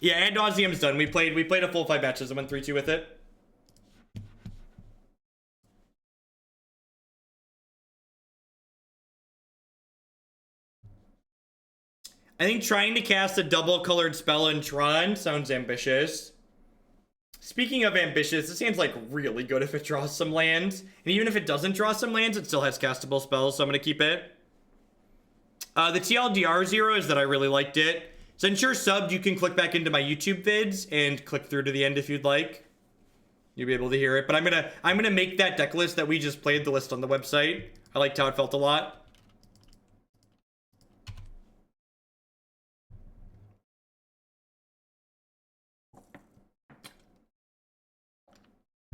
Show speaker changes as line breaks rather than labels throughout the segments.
Yeah, Ad Nauseam's done. We played a full 5 matches and went 3-2 with it. I think trying to cast a double-colored spell in Tron sounds ambitious. Speaking of ambitious, this hand's like really good if it draws some lands. And even if it doesn't draw some lands, it still has castable spells, so I'm going to keep it. The TLDR 0 is that I really liked it. Since you're subbed, you can click back into my YouTube vids and click through to the end if you'd like. You'll be able to hear it. But I'm gonna make that deck list that we just played, the list on the website. I liked how it felt a lot.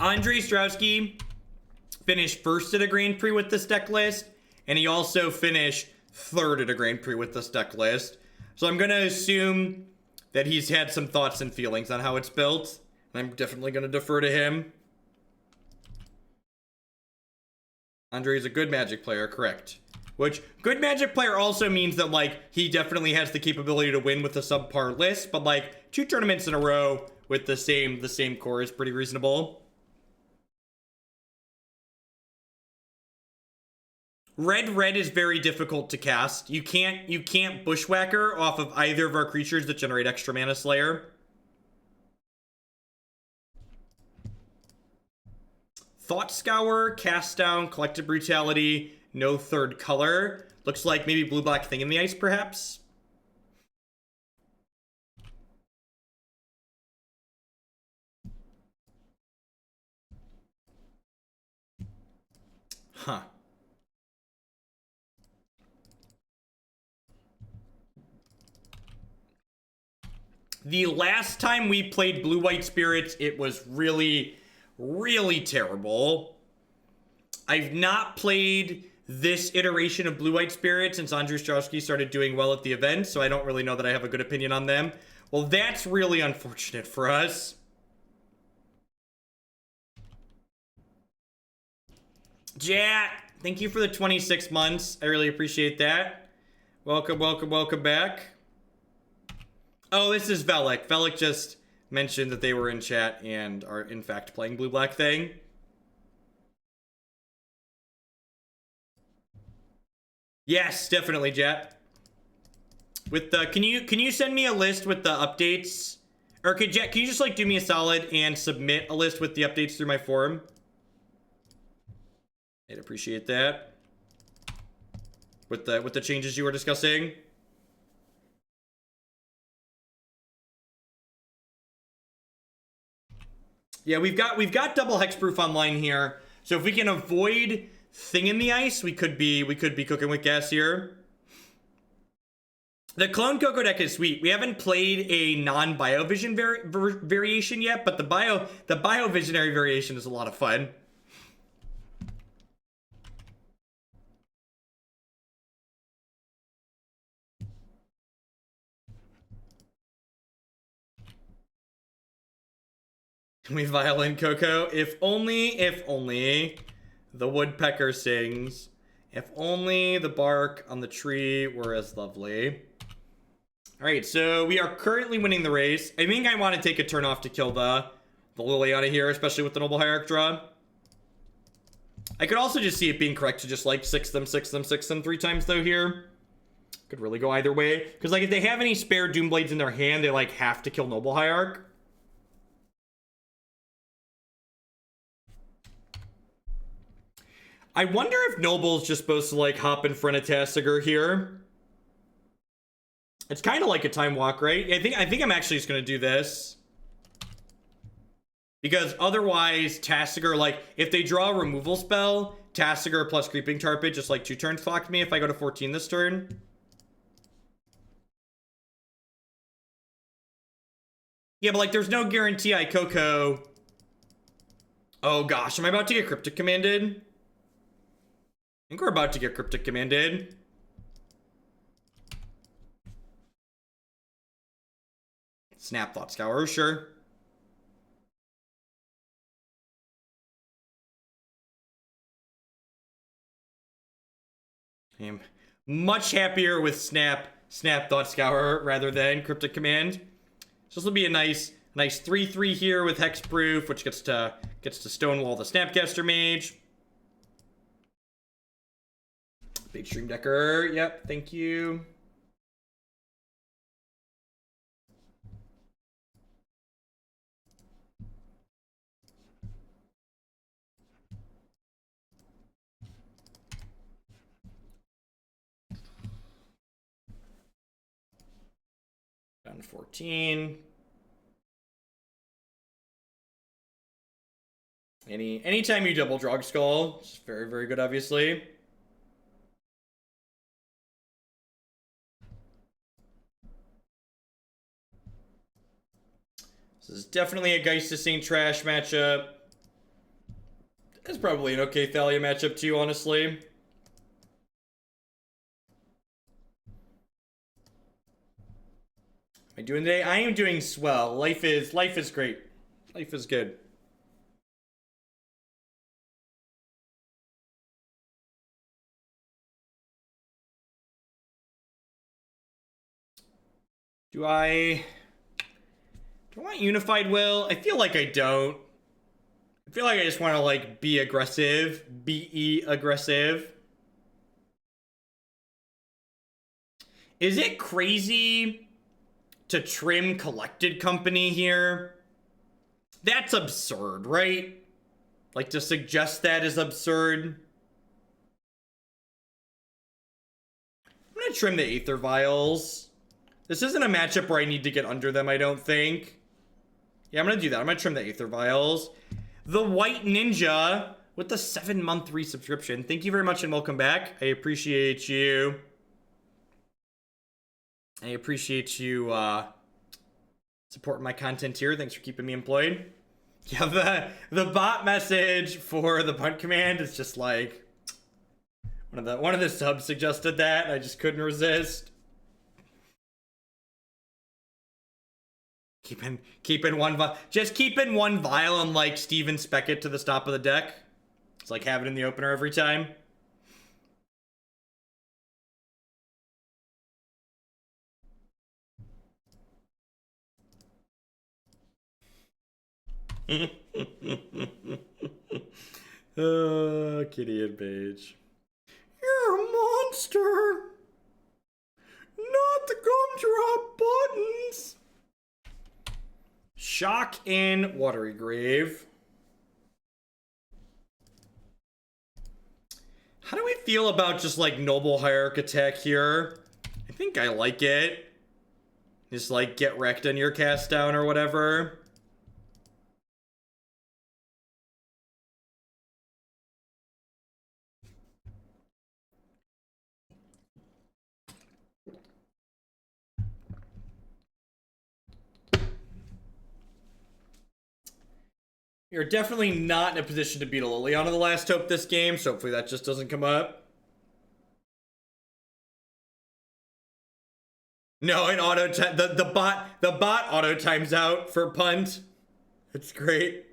Andrei Strowski finished first at a Grand Prix with this deck list, and he also finished third at a Grand Prix with this deck list. So I'm gonna assume that he's had some thoughts and feelings on how it's built. And I'm definitely gonna defer to him. Andrei's a good Magic player, correct. Which, good Magic player also means that, like, he definitely has the capability to win with a subpar list, but, like, 2 tournaments in a row with the same core is pretty reasonable. Red is very difficult to cast. You can't Bushwhacker off of either of our creatures that generate extra mana Slayer. Thought Scour, Cast Down, Collective Brutality, no third color. Looks like maybe blue-black Thing in the Ice, perhaps. Huh. The last time we played Blue-White Spirits, it was really, really terrible. I've not played this iteration of Blue-White Spirits since Andrei Strowski started doing well at the event, so I don't really know that I have a good opinion on them. Well, that's really unfortunate for us. Jack, thank you for the 26 months. I really appreciate that. Welcome, welcome, welcome back. Oh, this is Velik. Velik just mentioned that they were in chat and are in fact playing Blue-Black Thing. Yes, definitely, Jet. With the can you send me a list with the updates? Or can you just like do me a solid and submit a list with the updates through my forum? I'd appreciate that. With the changes you were discussing. Yeah, we've got double hexproof online here. So if we can avoid Thing in the Ice, we could be cooking with gas here. The Clone Coco deck is sweet. We haven't played a non-Biovision variation yet, but the Biovisionary variation is a lot of fun. We violin Coco. If only the woodpecker sings. If only the bark on the tree were as lovely. Alright, so we are currently winning the race. I think I want to take a turn off to kill the Liliana here, especially with the Noble Hierarch draw. I could also just see it being correct to just like 6 them 3 times though here. Could really go either way. Because like if they have any spare Doomblades in their hand, they like have to kill Noble Hierarch. I wonder if Noble's just supposed to like hop in front of Tasigur here. It's kind of like a time walk, right? I think I'm actually just gonna do this. Because otherwise, Tasigur, like, if they draw a removal spell, Tasigur plus Creeping Tarpit just like 2 turns clocked me if I go to 14 this turn. Yeah, but like there's no guarantee I Coco. Oh gosh, am I about to get Cryptic Commanded? I think we're about to get Cryptic Commanded. Snap Thought Scour, sure. I'm much happier with Snap Thought Scour rather than Cryptic Command. So this will be a nice 3/3 here with Hexproof, which gets to stonewall the Snapcaster Mage. Big Stream Decker. Yep, thank you. Down to 14. Anytime you double Drogskol, it's very, very good, obviously. This is definitely a Geist to Saint Trash matchup. It's probably an okay Thalia matchup too, honestly. Am I doing today? I am doing swell. Life is great. Life is good. Do I want Unified Will? I feel like I don't. I feel like I just want to like be aggressive. Be aggressive. Is it crazy to trim Collected Company here? That's absurd, right? Like to suggest that is absurd. I'm gonna trim the Aether Vials. This isn't a matchup where I need to get under them, I don't think. Yeah, I'm gonna do that. I'm gonna trim the Aether Vials. The White Ninja with the 7-month resubscription. Thank you very much and welcome back. I appreciate you. I appreciate you supporting my content here. Thanks for keeping me employed. Yeah, the bot message for the punt command is just like one of the subs suggested that, and I just couldn't resist. Keeping one vial, just keeping one vial and like Steven Speckett to the top of the deck. It's like having it in the opener every time. Kitty and Page. You're a monster. Not the gumdrop buttons. Shock in Watery Grave. How do we feel about just like Noble Hierarch attack here? I think I like it. Just like get wrecked on your cast down or whatever. You're definitely not in a position to beat a Liliana the last hope this game, so hopefully that just doesn't come up. No, an auto the bot auto times out for punt. It's great.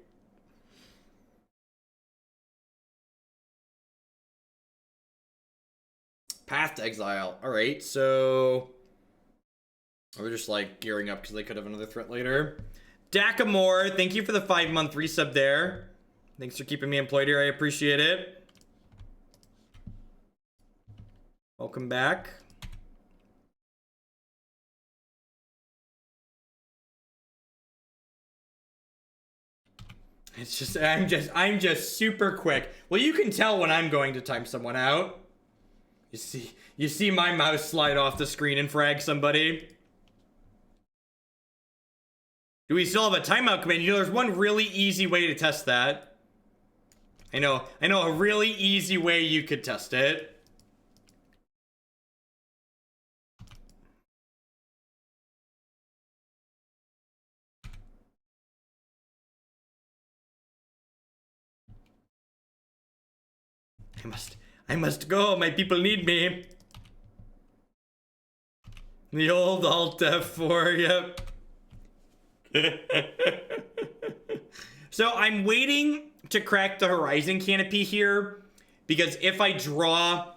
Path to Exile. All right, so we're just like gearing up because they could have another threat later. Dakamore, thank you for the 5-month resub there. Thanks for keeping me employed here. I appreciate it. Welcome back. It's just I'm just super quick. Well, you can tell when I'm going to time someone out. You see my mouse slide off the screen and frag somebody. Do we still have a timeout command? You know, there's one really easy way to test that. I know a really easy way you could test it. I must go. My people need me. The old Alt F4, yep. So I'm waiting to crack the Horizon Canopy here, because if I draw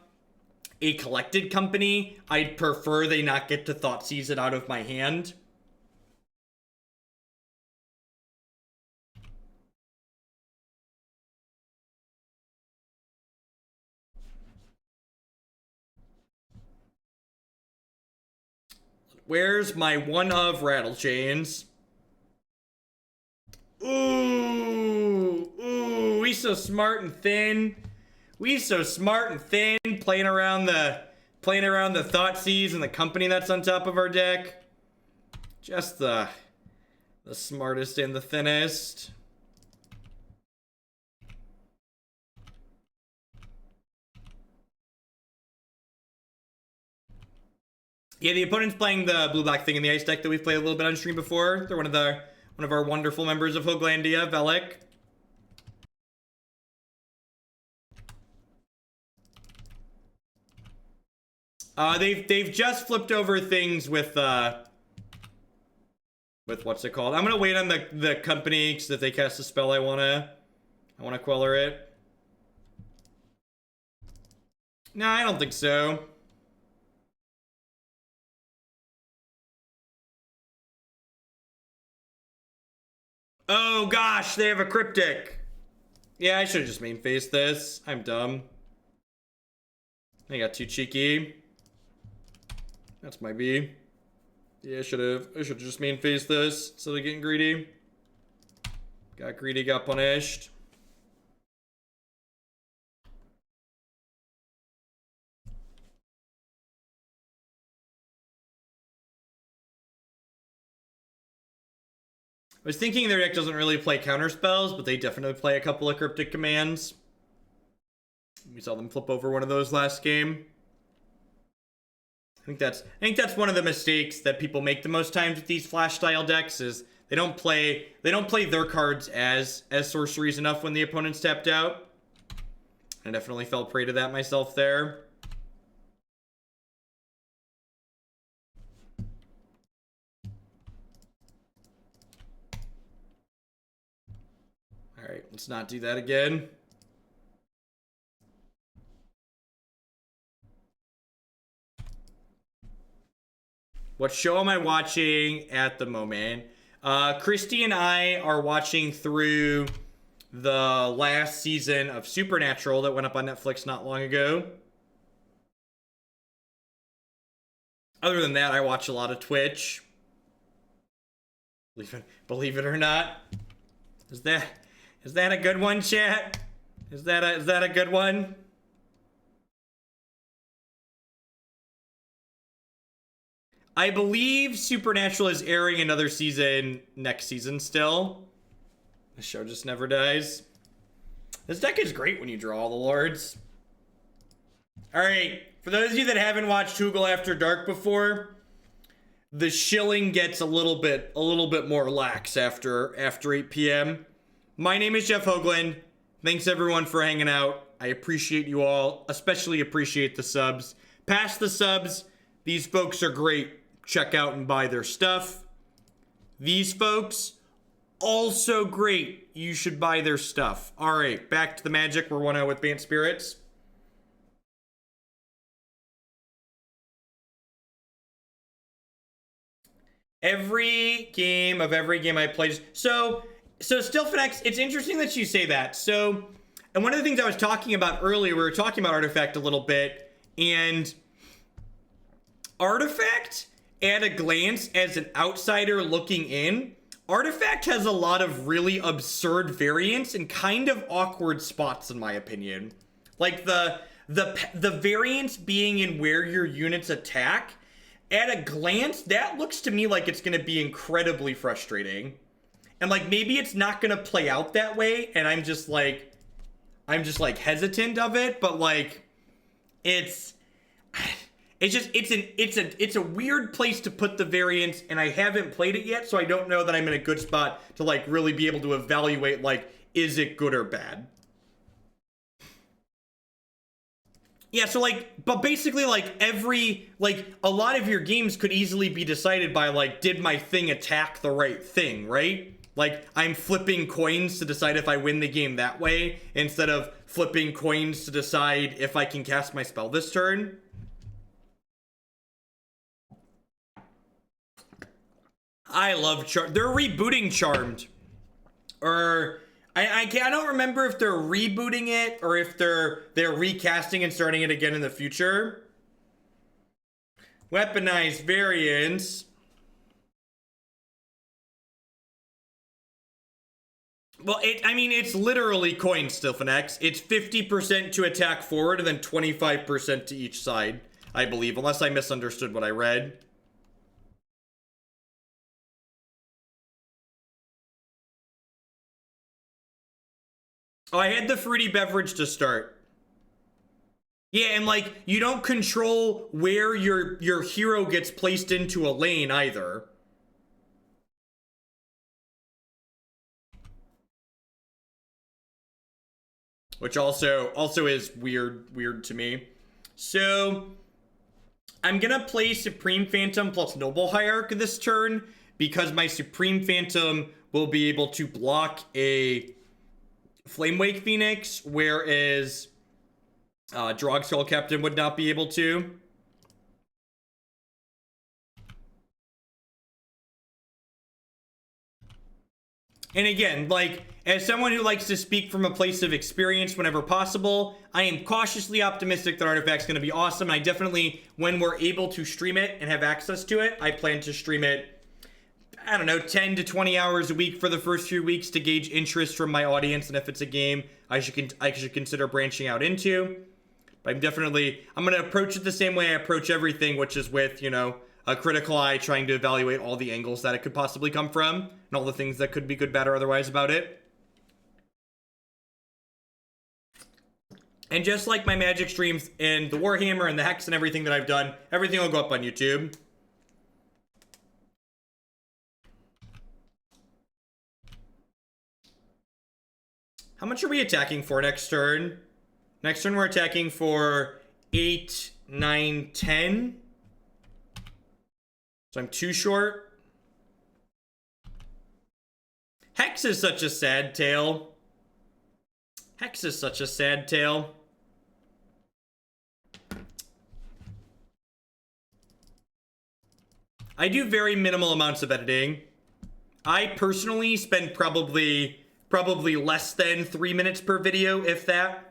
a Collected Company, I'd prefer they not get to Thoughtseize it out of my hand. Where's my one of Rattlechains? Ooh, we so smart and thin. We so smart and thin, playing around the Thoughtseize and the company that's on top of our deck. Just the smartest and the thinnest. Yeah, the opponent's playing the blue-black thing in the ice deck that we've played a little bit on stream before. They're one of our wonderful members of Hoaglandia, Velik. They've just flipped over things with what's it called? I'm gonna wait on the company so that they cast a spell I wanna queller it. No, I don't think so. Oh gosh, they have a cryptic. Yeah, I should have just main faced this. I'm dumb. I got too cheeky. That's my B. Yeah, I should have just main faced this instead of getting greedy. Got greedy, got punished. I was thinking their deck doesn't really play counter spells, but they definitely play a couple of cryptic commands. We saw them flip over one of those last game. I think that's one of the mistakes that people make the most times with these flash style decks is they don't play their cards as sorceries enough when the opponent's tapped out. I definitely fell prey to that myself there. All right, let's not do that again. What show am I watching at the moment? Christy and I are watching through the last season of Supernatural that went up on Netflix not long ago. Other than that, I watch a lot of Twitch. Believe it or not. Is that a good one, chat? Is that a good one? I believe Supernatural is airing another season next season still. The show just never dies. This deck is great when you draw all the lords. Alright, for those of you that haven't watched Hoogle After Dark before, the shilling gets a little bit more lax after 8 p.m. My name is Jeff Hoagland. Thanks everyone for hanging out. I appreciate you all, especially appreciate the subs. Past the subs, these folks are great. Check out and buy their stuff. These folks, also great. You should buy their stuff. All right, back to the magic. We're 1-0 with Bant Spirits. Every game I played. So Stillfinex, it's interesting that you say that. So, and one of the things I was talking about earlier, we were talking about Artifact a little bit, and Artifact, at a glance, as an outsider looking in, Artifact has a lot of really absurd variants and kind of awkward spots, in my opinion. Like the variance being in where your units attack. At a glance, that looks to me like it's going to be incredibly frustrating. And like maybe it's not going to play out that way, and I'm just like hesitant of it, but like it's a weird place to put the variance, and I haven't played it yet, so I don't know that I'm in a good spot to like really be able to evaluate like, is it good or bad? Yeah, so like, but basically like a lot of your games could easily be decided by like, did my thing attack the right thing, right? Like, I'm flipping coins to decide if I win the game that way, instead of flipping coins to decide if I can cast my spell this turn. I love Charmed. They're rebooting Charmed. Or I don't remember if they're rebooting it or if they're recasting and starting it again in the future. Weaponized variants. Well, I mean, it's literally coin Stilphanex. It's 50% to attack forward and then 25% to each side, I believe, unless I misunderstood what I read. Oh, I had the fruity beverage to start. Yeah, and like, you don't control where your hero gets placed into a lane either. Which also is weird to me. So I'm gonna play Supreme Phantom plus Noble Hierarch this turn because my Supreme Phantom will be able to block a Flamewake Phoenix, whereas Drogskol Captain would not be able to. And again, like, as someone who likes to speak from a place of experience whenever possible, I am cautiously optimistic that Artifact's going to be awesome. I definitely, when we're able to stream it and have access to it, I plan to stream it, I don't know, 10 to 20 hours a week for the first few weeks to gauge interest from my audience, and if it's a game I should consider branching out into. But I'm going to approach it the same way I approach everything, which is with, you know, a critical eye, trying to evaluate all the angles that it could possibly come from, and all the things that could be good, bad, or otherwise about it. And just like my Magic streams and the Warhammer and the Hex and everything that I've done, everything will go up on YouTube. How much are we attacking for next turn? Next turn we're attacking for 8, 9, 10. So I'm too short. Hex is such a sad tale. Hex is such a sad tale. I do very minimal amounts of editing. I personally spend probably less than 3 minutes per video, if that.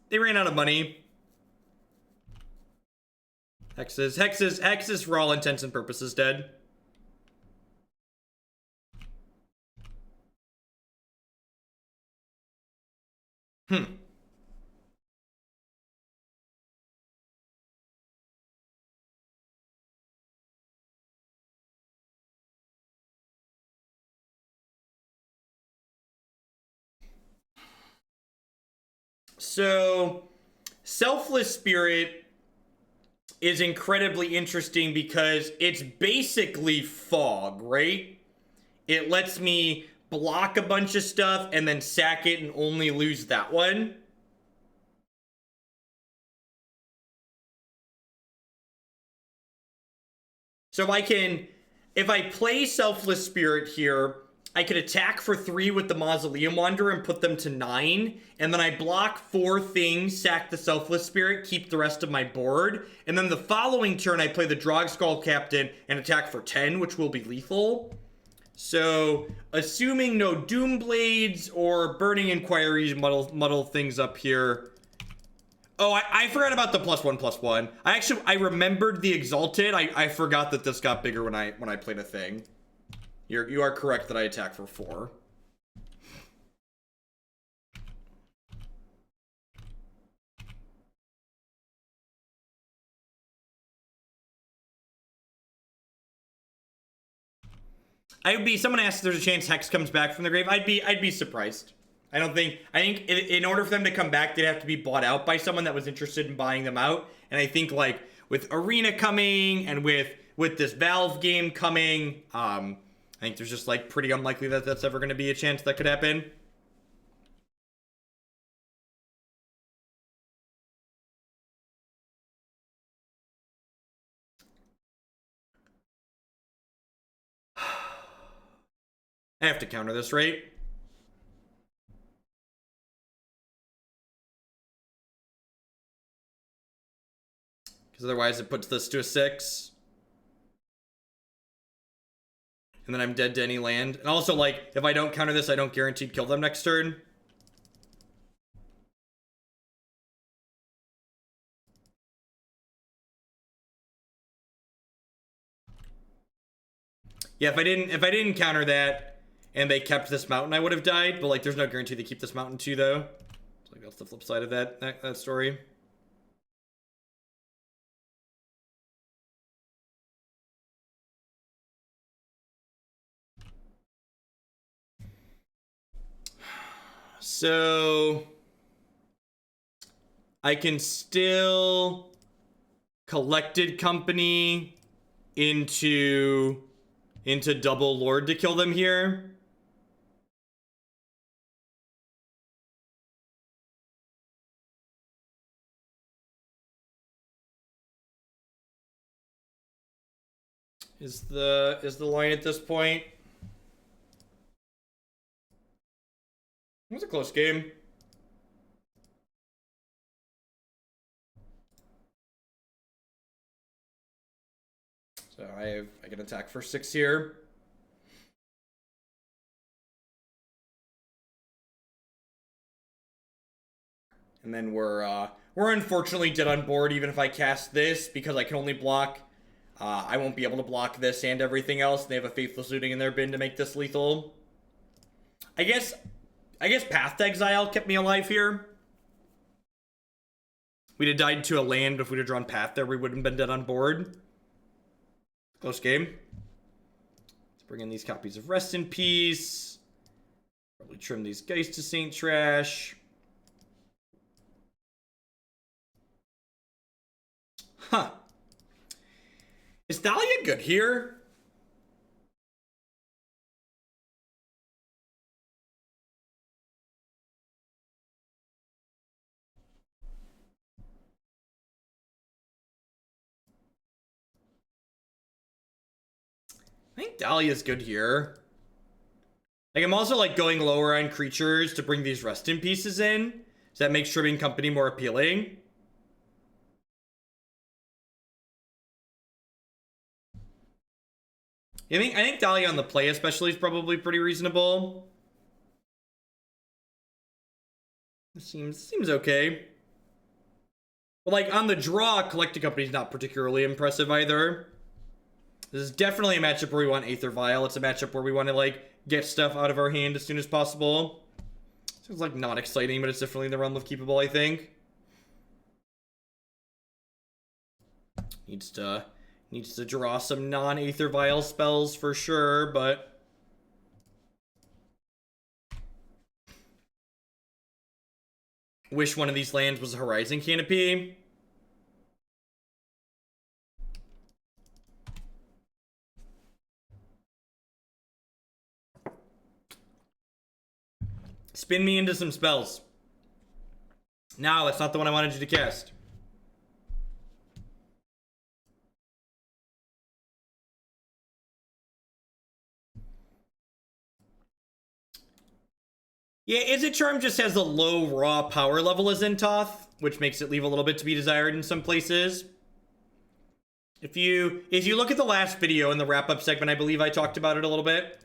They ran out of money. Hex is for all intents and purposes dead. So, Selfless Spirit is incredibly interesting because it's basically fog, right? It lets me block a bunch of stuff and then sack it and only lose that one. So if I play Selfless Spirit here, I could attack for 3 with the Mausoleum Wanderer and put them to 9. And then I block 4 things, sack the Selfless Spirit, keep the rest of my board. And then the following turn, I play the Drogskol Captain and attack for 10, which will be lethal. So, assuming no Doomblades or Burning Inquiries muddle things up here. Oh, I forgot about the +1/+1. I remembered the Exalted. I forgot that this got bigger when I played a thing. You are correct that I attack for 4. Someone asked if there's a chance Hex comes back from the grave. I'd be surprised. I think in order for them to come back, they'd have to be bought out by someone that was interested in buying them out. And I think, like, with Arena coming and with this Valve game coming, I think there's just, like, pretty unlikely that that's ever going to be a chance that could happen. I have to counter this, right? Because otherwise it puts this to a 6. And then I'm dead to any land. And also, like, if I don't counter this, I don't guaranteed kill them next turn. Yeah, if I didn't counter that and they kept this mountain, I would have died. But like, there's no guarantee they keep this mountain too, though. So like, that's the flip side of that story. So I can still collected company into double lord to kill them here. Is the line at this point? It was a close game. So I can attack for 6 here. And then we're unfortunately dead on board even if I cast this because I can only block. I won't be able to block this and everything else. They have a Faithless Looting in their bin to make this lethal. I guess Path to Exile kept me alive here. We'd have died to a land, but if we'd have drawn Path there, we wouldn't have been dead on board. Close game. Let's bring in these copies of Rest in Peace. Probably trim these Geist to Saint Trash. Huh. Is Thalia good here? I think Thalia's good here. Like, I'm also, like, going lower on creatures to bring these Rest in Pieces in. So that makes Trimming Company more appealing. I think Thalia on the play especially is probably pretty reasonable. It seems okay. But, like, on the draw, Collected Company is not particularly impressive either. This is definitely a matchup where we want Aether Vial. It's a matchup where we want to, like, get stuff out of our hand as soon as possible. So it's, like, not exciting, but it's definitely in the realm of keepable, I think. Needs to draw some non-Aether Vial spells for sure, but... Wish one of these lands was a Horizon Canopy. Spin me into some spells. No, that's not the one I wanted you to cast. Yeah, Izzet Charm just has a low raw power level as Zentoth, which makes it leave a little bit to be desired in some places. If you look at the last video in the wrap-up segment, I believe I talked about it a little bit.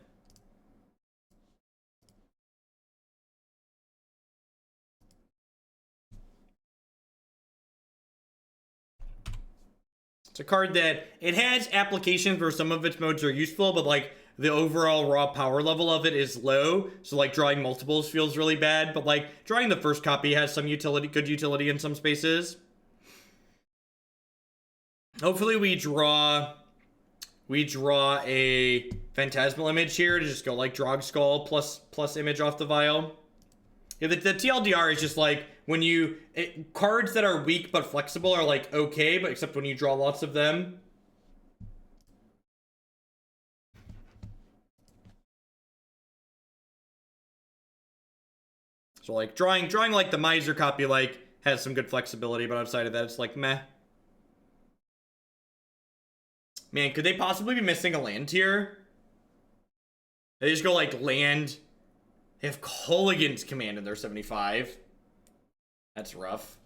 It's a card that it has applications where some of its modes are useful, but like the overall raw power level of it is low. So like drawing multiples feels really bad, but like drawing the first copy has some utility, good utility in some spaces. Hopefully we draw a Phantasmal Image here to just go like Drogskol plus image off the vial. Yeah, the TLDR is just like when cards that are weak but flexible are like okay, but except when you draw lots of them. So like drawing like the Miser copy like has some good flexibility, but outside of that it's like meh. Man, could they possibly be missing a land here? They just go like land. They have Colligan's Command in their 75. That's rough.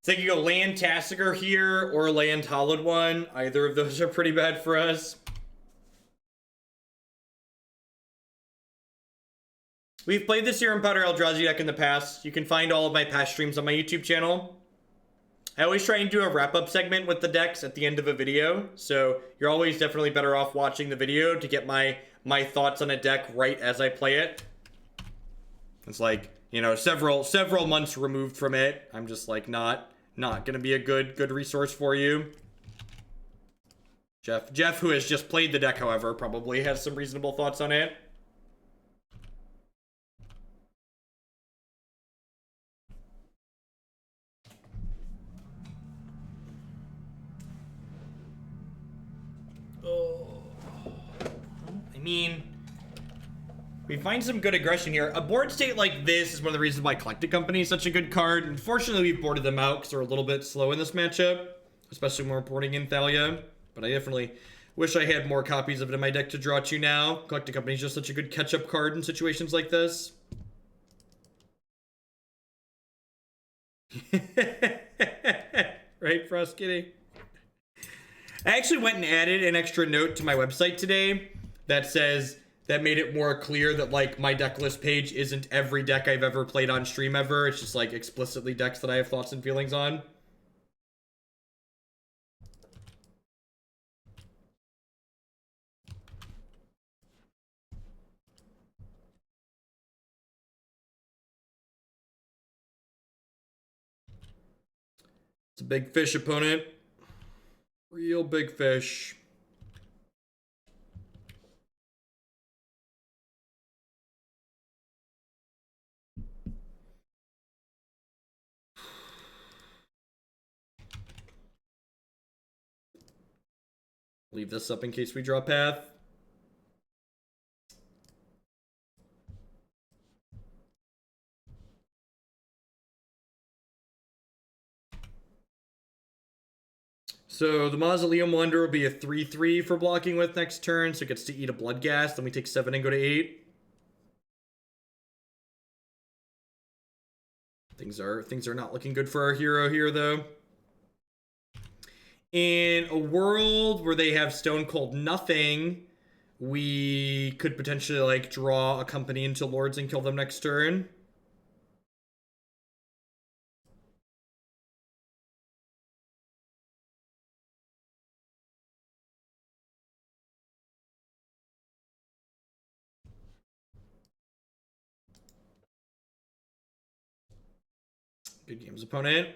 So they could go land Tassiger here or land Hallowed One. Either of those are pretty bad for us. We've played the Serum Powder Eldrazi deck in the past. You can find all of my past streams on my YouTube channel. I always try and do a wrap-up segment with the decks at the end of a video, so you're always definitely better off watching the video to get my thoughts on a deck right as I play it. It's like, you know, several months removed from it. I'm just like not gonna be a good resource for you. Jeff, who has just played the deck, however, probably has some reasonable thoughts on it. Oh, I mean, we find some good aggression here. A board state like this is one of the reasons why Collected Company is such a good card. Unfortunately, we've boarded them out because they're a little bit slow in this matchup, especially when we're boarding in Thalia. But I definitely wish I had more copies of it in my deck to draw to now. Collected Company is just such a good catch-up card in situations like this. Right, Frost Kitty? I actually went and added an extra note to my website today that says, that made it more clear that, like, my deck list page isn't every deck I've ever played on stream ever. It's just, like, explicitly decks that I have thoughts and feelings on. It's a big fish opponent. Real big fish. Leave this up in case we draw path. So the Mausoleum Wanderer will be a 3/3 for blocking with next turn, so it gets to eat a Bloodghast. Then we take 7 and go to 8. Things are not looking good for our hero here, though. In a world where they have Stone Cold Nothing, we could potentially, like, draw a company into Lords and kill them next turn. Good games, opponent.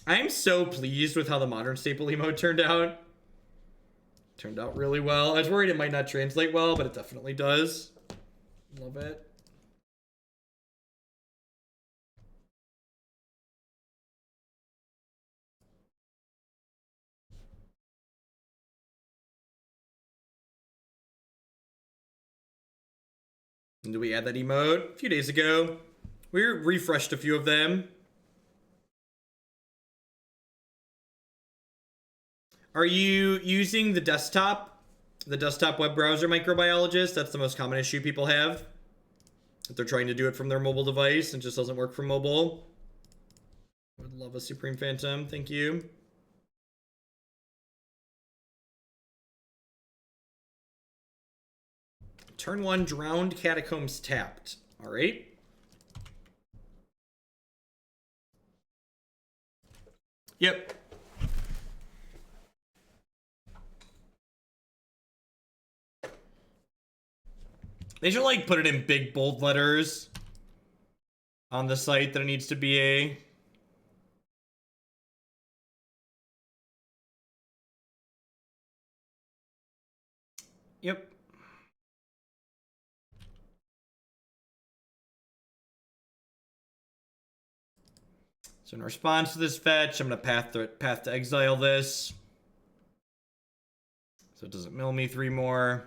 I'm so pleased with how the Modern Staple emote turned out. Turned out really well. I was worried it might not translate well, but it definitely does. Love it. And did we add that emote? A few days ago. We refreshed a few of them. Are you using the desktop? The desktop web browser microbiologist? That's the most common issue people have. If they're trying to do it from their mobile device and just doesn't work from mobile. Would love a Supreme Phantom. Thank you. Turn 1, Drowned Catacombs tapped. All right. Yep. They should, like, put it in big bold letters on the site that it needs to be a. Yep. So in response to this fetch, I'm going to path to exile this. So it doesn't mill me 3 more.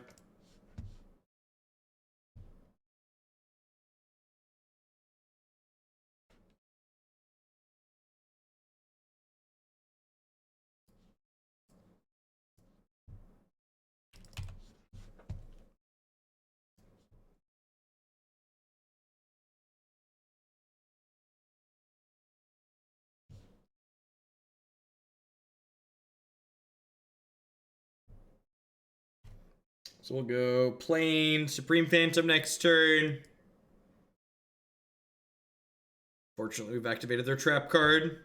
So we'll go Plain, Supreme Phantom next turn. Fortunately, we've activated their trap card.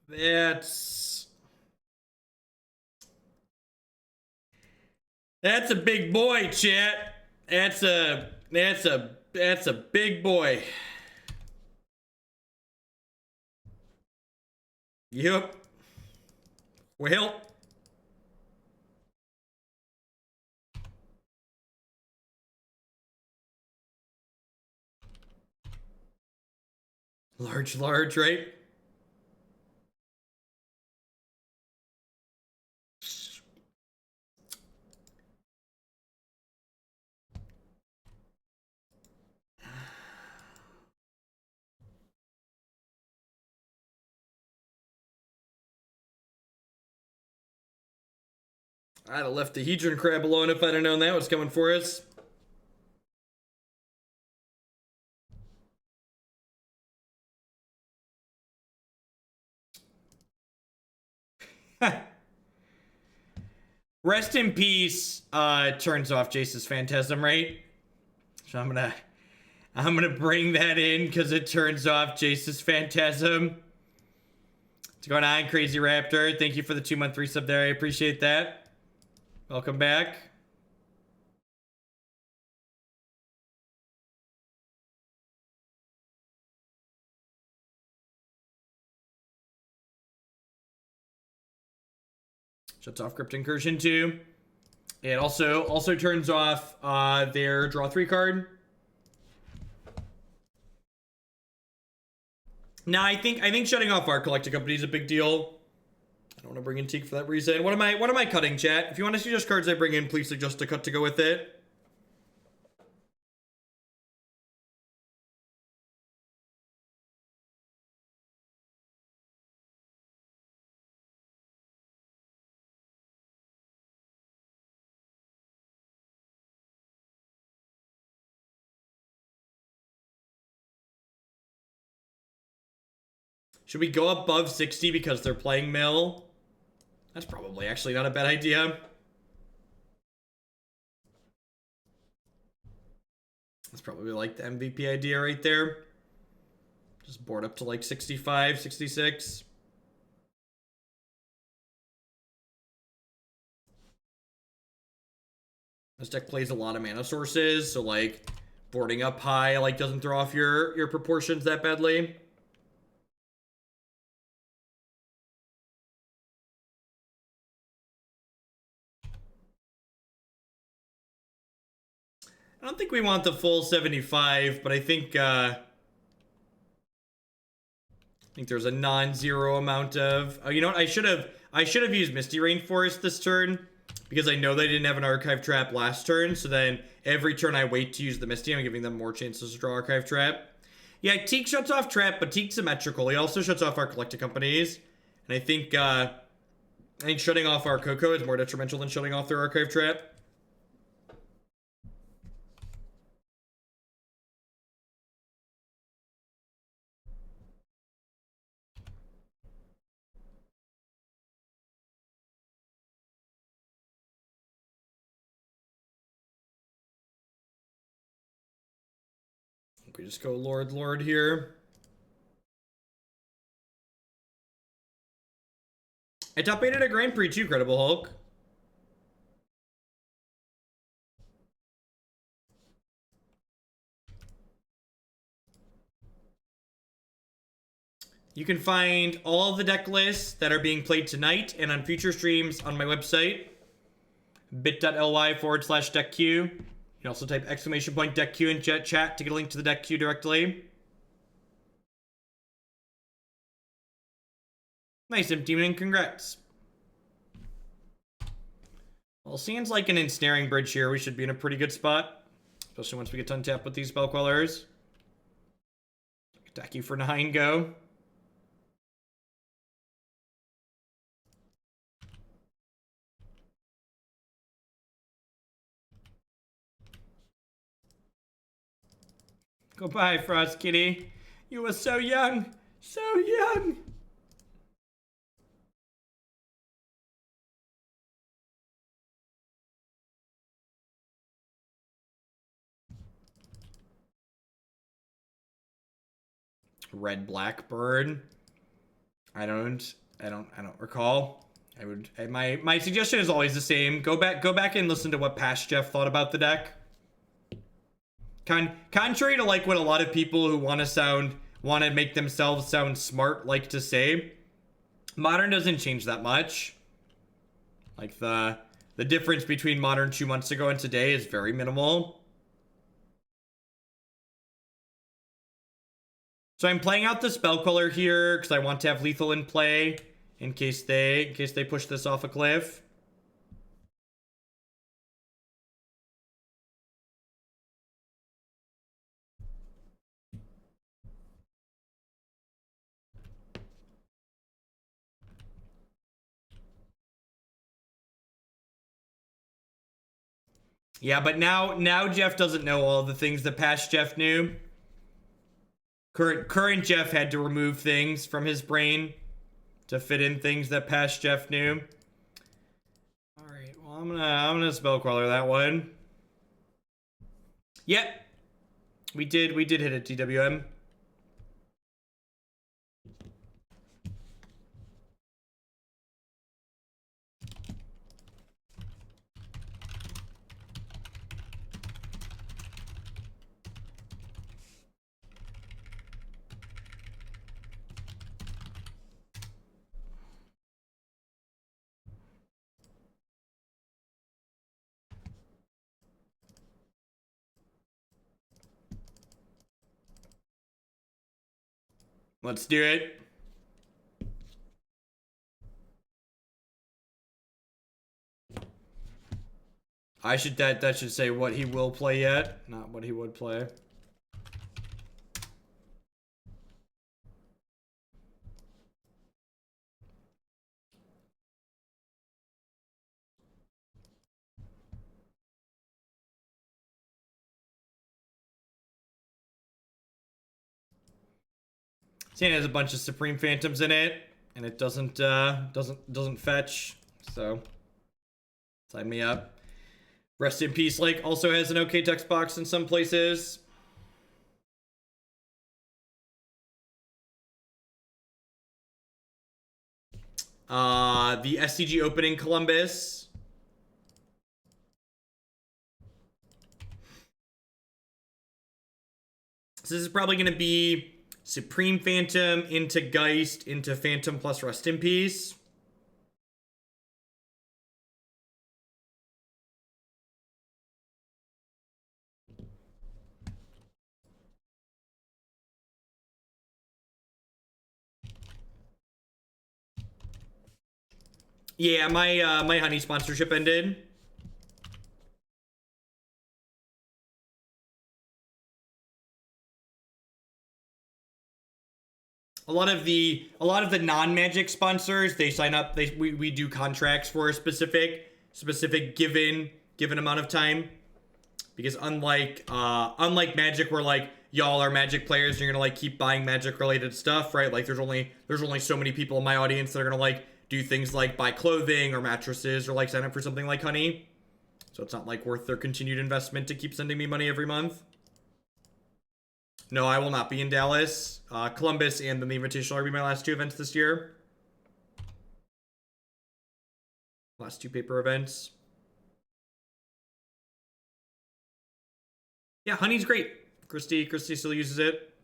That's a big boy, chat. That's a big boy. Yep. Well. Large, right? I'd have left the Hedron Crab alone if I'd have known that was coming for us. Rest in peace, turns off Jace's Phantasm, right? So I'm gonna bring that in because it turns off Jace's Phantasm. What's going on, Crazy Raptor? Thank you for the 2-month resub there. I appreciate that. Welcome back. Shuts off Crypt Incursion too. It also turns off their draw 3 card. Now I think shutting off our collecting company is a big deal. I don't want to bring in Teeg for that reason. What am I cutting, chat? If you want to see just cards I bring in, please suggest a cut to go with it. Should we go above 60 because they're playing mill? That's probably actually not a bad idea. That's probably like the MVP idea right there. Just board up to like 65, 66. This deck plays a lot of mana sources, so like boarding up high like doesn't throw off your proportions that badly. I don't think we want the full 75, but I think there's a non-zero amount of. Oh, you know what? I should have used Misty Rainforest this turn because I know they didn't have an Archive Trap last turn. So then every turn I wait to use the Misty, I'm giving them more chances to draw Archive Trap. Yeah, Teeg shuts off Trap, but Teeg's symmetrical. He also shuts off our collected companies, and I think shutting off our Coco is more detrimental than shutting off their Archive Trap. We just go Lord here. I top 8 at a Grand Prix too, Credible Hulk. You can find all the deck lists that are being played tonight and on future streams on my website, bit.ly/deckq. You can also type !deckq in chat to get a link to the deck queue directly. Nice, Demon, congrats. Well, seems like an ensnaring bridge here. We should be in a pretty good spot, especially once we get to untap with these Spell Quellers. Attack you for 9, go. Goodbye, Frost Kitty. You were so young. So young. red blackbird. I don't recall. My suggestion is always the same. Go back and listen to what past Jeff thought about the deck. Contrary to like what a lot of people who want to make themselves sound smart like to say, Modern doesn't change that much. Like the difference between Modern 2 months ago and today is very minimal. So I'm playing out the Spell Queller here because I want to have lethal in play in case they push this off a cliff. Yeah, but now Jeff doesn't know all the things that past Jeff knew. Current Jeff had to remove things from his brain to fit in things that past Jeff knew. All right, well I'm gonna Spell Queller that one. Yep, we did hit a TWM. Let's do it. That should say what he will play yet, not what he would play. Sand has a bunch of Supreme Phantoms in it, and it doesn't fetch, so sign me up. Rest in Peace Lake also has an okay text box in some places. The SCG opening Columbus. So this is probably going to be Supreme Phantom into Geist into Phantom plus Rest in Peace. Yeah, my honey sponsorship ended. A lot of the non-Magic sponsors, they sign up, we do contracts for a specific given amount of time. Because unlike Magic, where like y'all are Magic players and you're gonna like keep buying Magic related stuff, right? Like there's only so many people in my audience that are gonna like do things like buy clothing or mattresses or like sign up for something like Honey. So it's not like worth their continued investment to keep sending me money every month. No, I will not be in Dallas. Columbus and then the Invitational will be my last two events this year. Last two paper events. Yeah, Honey's great. Christy still uses it.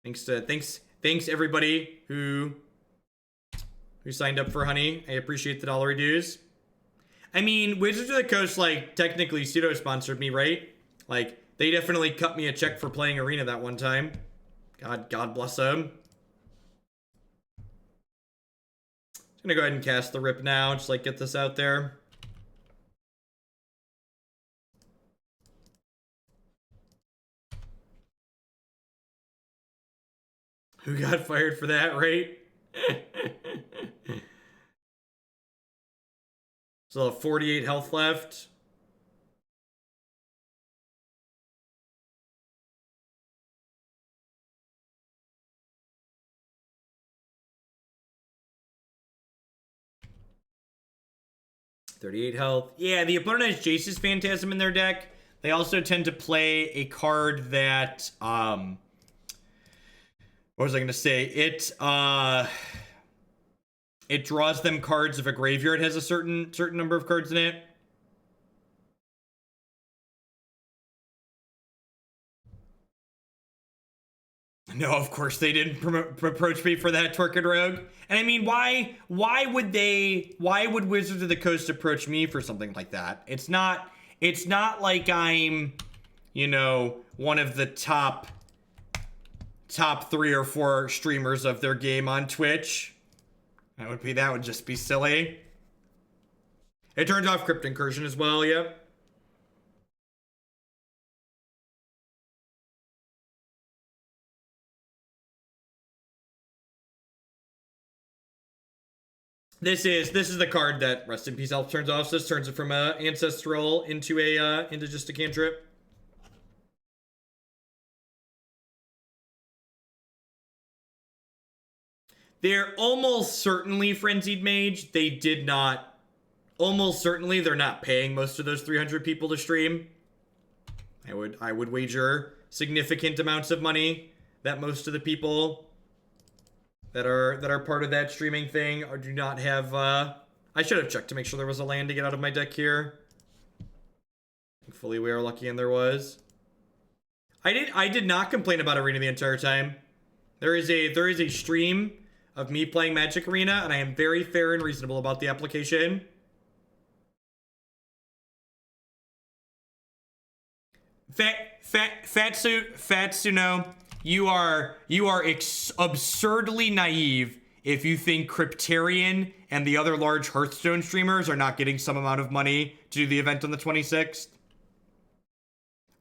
Thanks everybody who signed up for Honey. I appreciate the $1 dues. I mean, Wizards of the Coast like technically pseudo sponsored me, right? Like they definitely cut me a check for playing Arena that one time. God bless them. Just gonna go ahead and cast the Rip now, just like get this out there. Who got fired for that, right? So 48 health left. $38 health. Yeah, the opponent has Jace's Phantasm in their deck. They also tend to play a card that What was I gonna say? It draws them cards if a graveyard has a certain number of cards in it. No, of course they didn't approach me for that, Torquid Rogue. And I mean, why would Wizards of the Coast approach me for something like that? It's not like I'm, you know, one of the top 3 or 4 streamers of their game on Twitch. That would just be silly. It turns off Crypt Incursion as well, yep. This is the card that Rest in Peace Elf turns off. So this turns it from a ancestral into just a cantrip. They're almost certainly Frenzied Mage. They did not. Almost certainly they're not paying most of those 300 people to stream. I would wager significant amounts of money that most of the people that are part of that streaming thing do not have. I should have checked to make sure there was a land to get out of my deck here. Thankfully, we are lucky and there was. I did not complain about Arena the entire time. There is a stream of me playing Magic Arena, and I am very fair and reasonable about the application. Fatsuno, you are absurdly naive if you think Cryptarian and the other large Hearthstone streamers are not getting some amount of money to do the event on the 26th.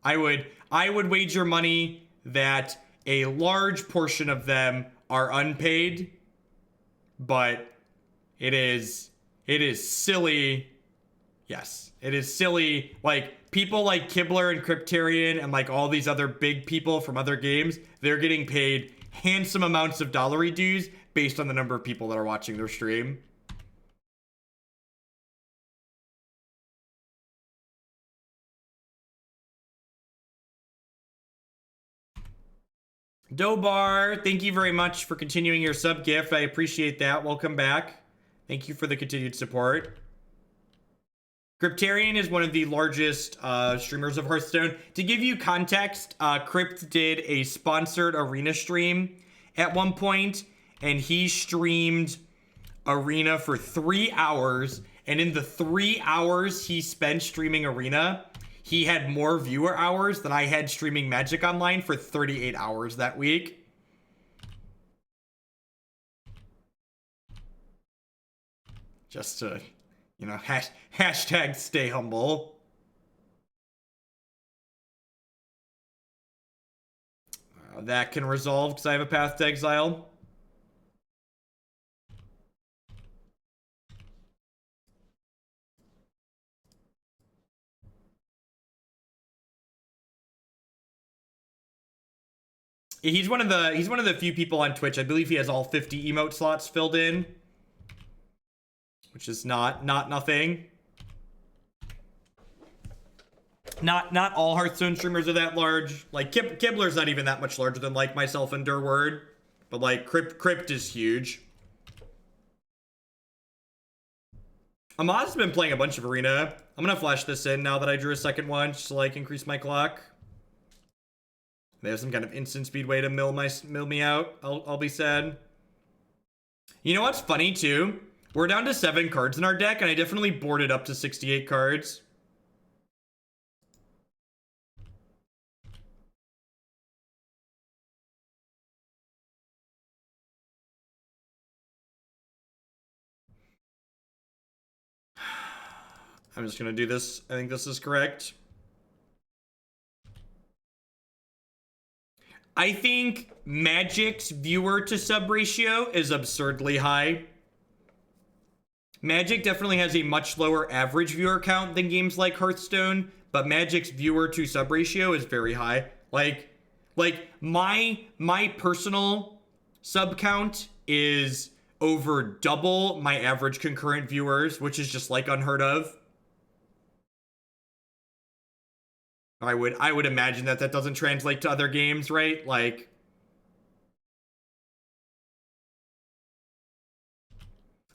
I would wager money that a large portion of them are unpaid, but it is silly. Yes, it is silly. Like, people like Kibler and Cryptarian and like all these other big people from other games, they're getting paid handsome amounts of dollary dues based on the number of people that are watching their stream. Dobar, thank you very much for continuing your sub gift. I appreciate that. Welcome back. Thank you for the continued support. Cryptarian is one of the largest streamers of Hearthstone. To give you context, Crypt did a sponsored Arena stream at one point, and he streamed Arena for 3 hours, and in the 3 hours he spent streaming Arena, he had more viewer hours than I had streaming Magic Online for 38 hours that week. Just to, you know, hashtag stay humble. That can resolve because I have a path to exile. He's one of the few people on Twitch. I believe he has all 50 emote slots filled in, which is not nothing. Not all Hearthstone streamers are that large. Like Kibler's not even that much larger than like myself and Durward, but like Crypt is huge. Amaz's been playing a bunch of Arena. I'm gonna flash this in now that I drew a second one just to like increase my clock. They have some kind of instant speed way to mill me out. I'll be sad. You know what's funny too? We're down to 7 cards in our deck, and I definitely boarded up to 68 cards. I'm just gonna do this. I think this is correct. I think Magic's viewer to sub ratio is absurdly high. Magic definitely has a much lower average viewer count than games like Hearthstone, but Magic's viewer to sub ratio is very high. Like my personal sub count is over double my average concurrent viewers, which is just like unheard of. I would imagine that doesn't translate to other games, right? Like,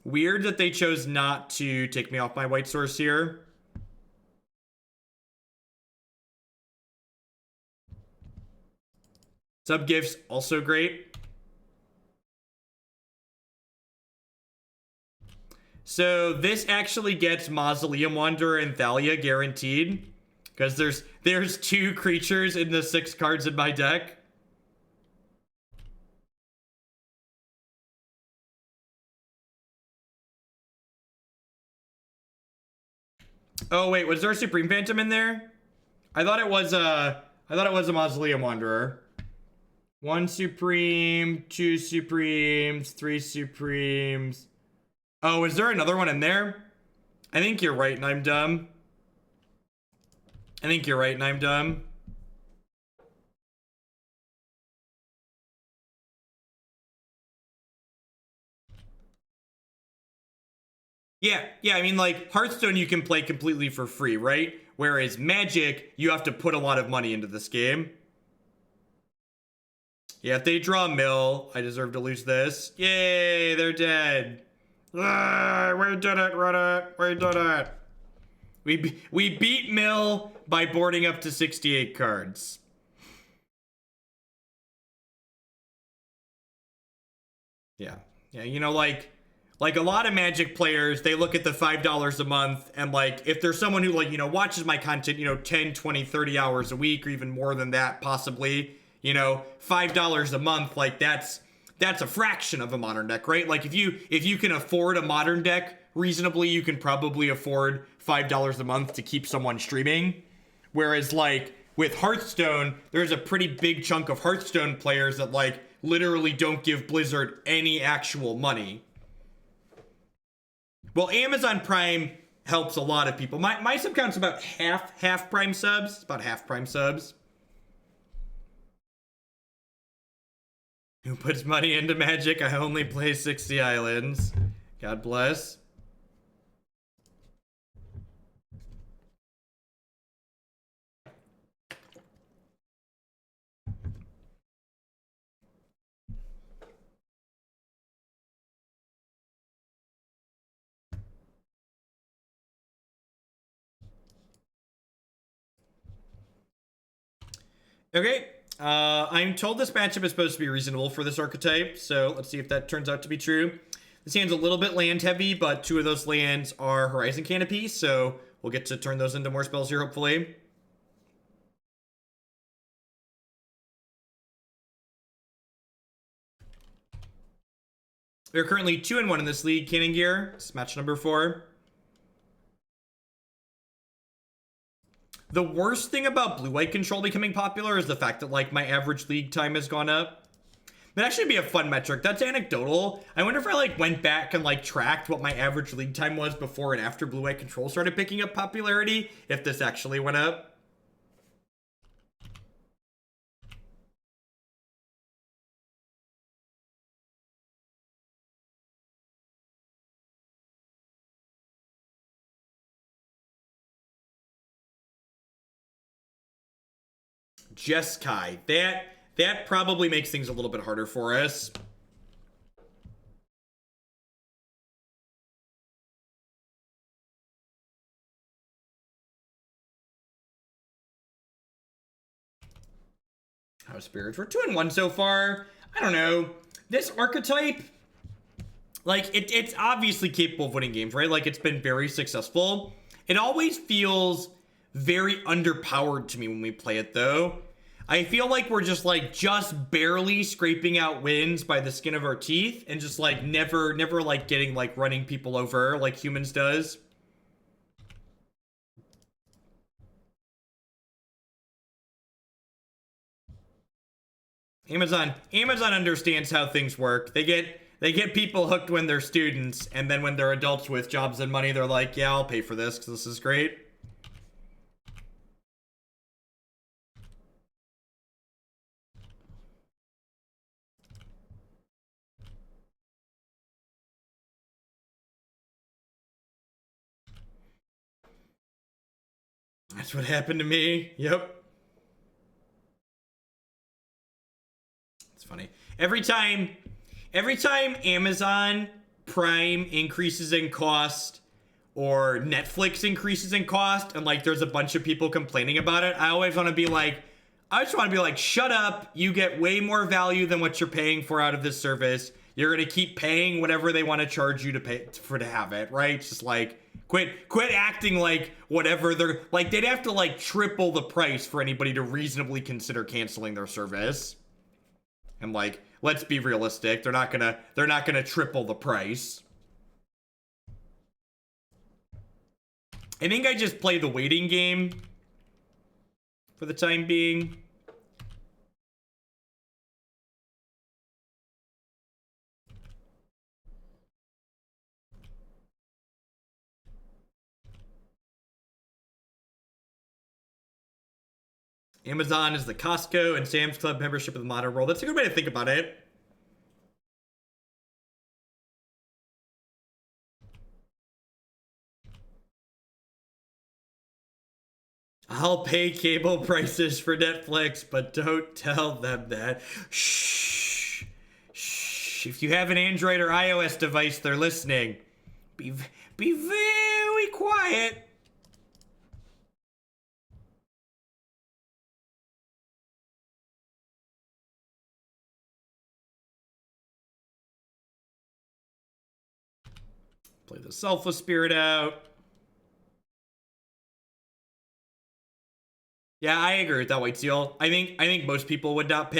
Weird that they chose not to take me off my white source here. Sub gifts, also great. So this actually gets Mausoleum Wanderer and Thalia guaranteed. Because there's 2 creatures in the 6 cards in my deck. Oh wait, was there a Supreme Phantom in there? I thought it was a Mausoleum Wanderer. 1 Supreme, 2 Supremes, 3 Supremes. Oh, is there another one in there? I think you're right and I'm dumb. Yeah, I mean, like, Hearthstone you can play completely for free, right? Whereas Magic, you have to put a lot of money into this game. Yeah, if they draw Mill, I deserve to lose this. Yay, they're dead. We did it, Reddit. We did it. We beat Mill by boarding up to 68 cards. Yeah, you know, like a lot of Magic players, they look at the $5 a month and like, if there's someone who like, you know, watches my content, you know, 10, 20, 30 hours a week or even more than that possibly, you know, $5 a month, like that's a fraction of a modern deck, right? Like if you can afford a modern deck reasonably, you can probably afford $5 a month to keep someone streaming. Whereas like with Hearthstone, there's a pretty big chunk of Hearthstone players that like literally don't give Blizzard any actual money. Well, Amazon Prime helps a lot of people. My sub count's about half Prime subs. It's about half Prime subs. Who puts money into Magic? I only play 60 islands. God bless. Okay, I'm told this matchup is supposed to be reasonable for this archetype, so let's see if that turns out to be true. This hand's a little bit land heavy, but 2 of those lands are Horizon Canopy, so we'll get to turn those into more spells here, hopefully. We're currently 2-1 in this league, Cannon Gear. It's match number 4. The worst thing about blue-white control becoming popular is the fact that, like, my average league time has gone up. That'd actually be a fun metric. That's anecdotal. I wonder if I, like, went back and, like, tracked what my average league time was before and after blue-white control started picking up popularity, if this actually went up. Jeskai. That probably makes things a little bit harder for us. House Spirits. We're 2-1 so far. I don't know. This archetype, like, it's obviously capable of winning games, right? Like, it's been very successful. It always feels very underpowered to me when we play it, though. I feel like we're just barely scraping out wins by the skin of our teeth and just like never like getting like running people over like humans does. Amazon understands how things work. They get people hooked when they're students, and then when they're adults with jobs and money, they're like, yeah, I'll pay for this because this is great. That's what happened to me. Yep. It's funny. Every time Amazon Prime increases in cost or Netflix increases in cost and like there's a bunch of people complaining about it, I always want to be like, shut up. You get way more value than what you're paying for out of this service. You're going to keep paying whatever they want to charge you to pay for to have it, right? It's just like, quit acting like whatever they're like, they'd have to like triple the price for anybody to reasonably consider canceling their service. And like, let's be realistic. They're not gonna triple the price. I think I just play the waiting game for the time being. Amazon is the Costco and Sam's Club membership of the modern world. That's a good way to think about it. I'll pay cable prices for Netflix, but don't tell them that. Shh. Shh. If you have an Android or iOS device, they're listening. Be very quiet. Play the Selfless Spirit out. Yeah, I agree with that, White Seal. I think most people would not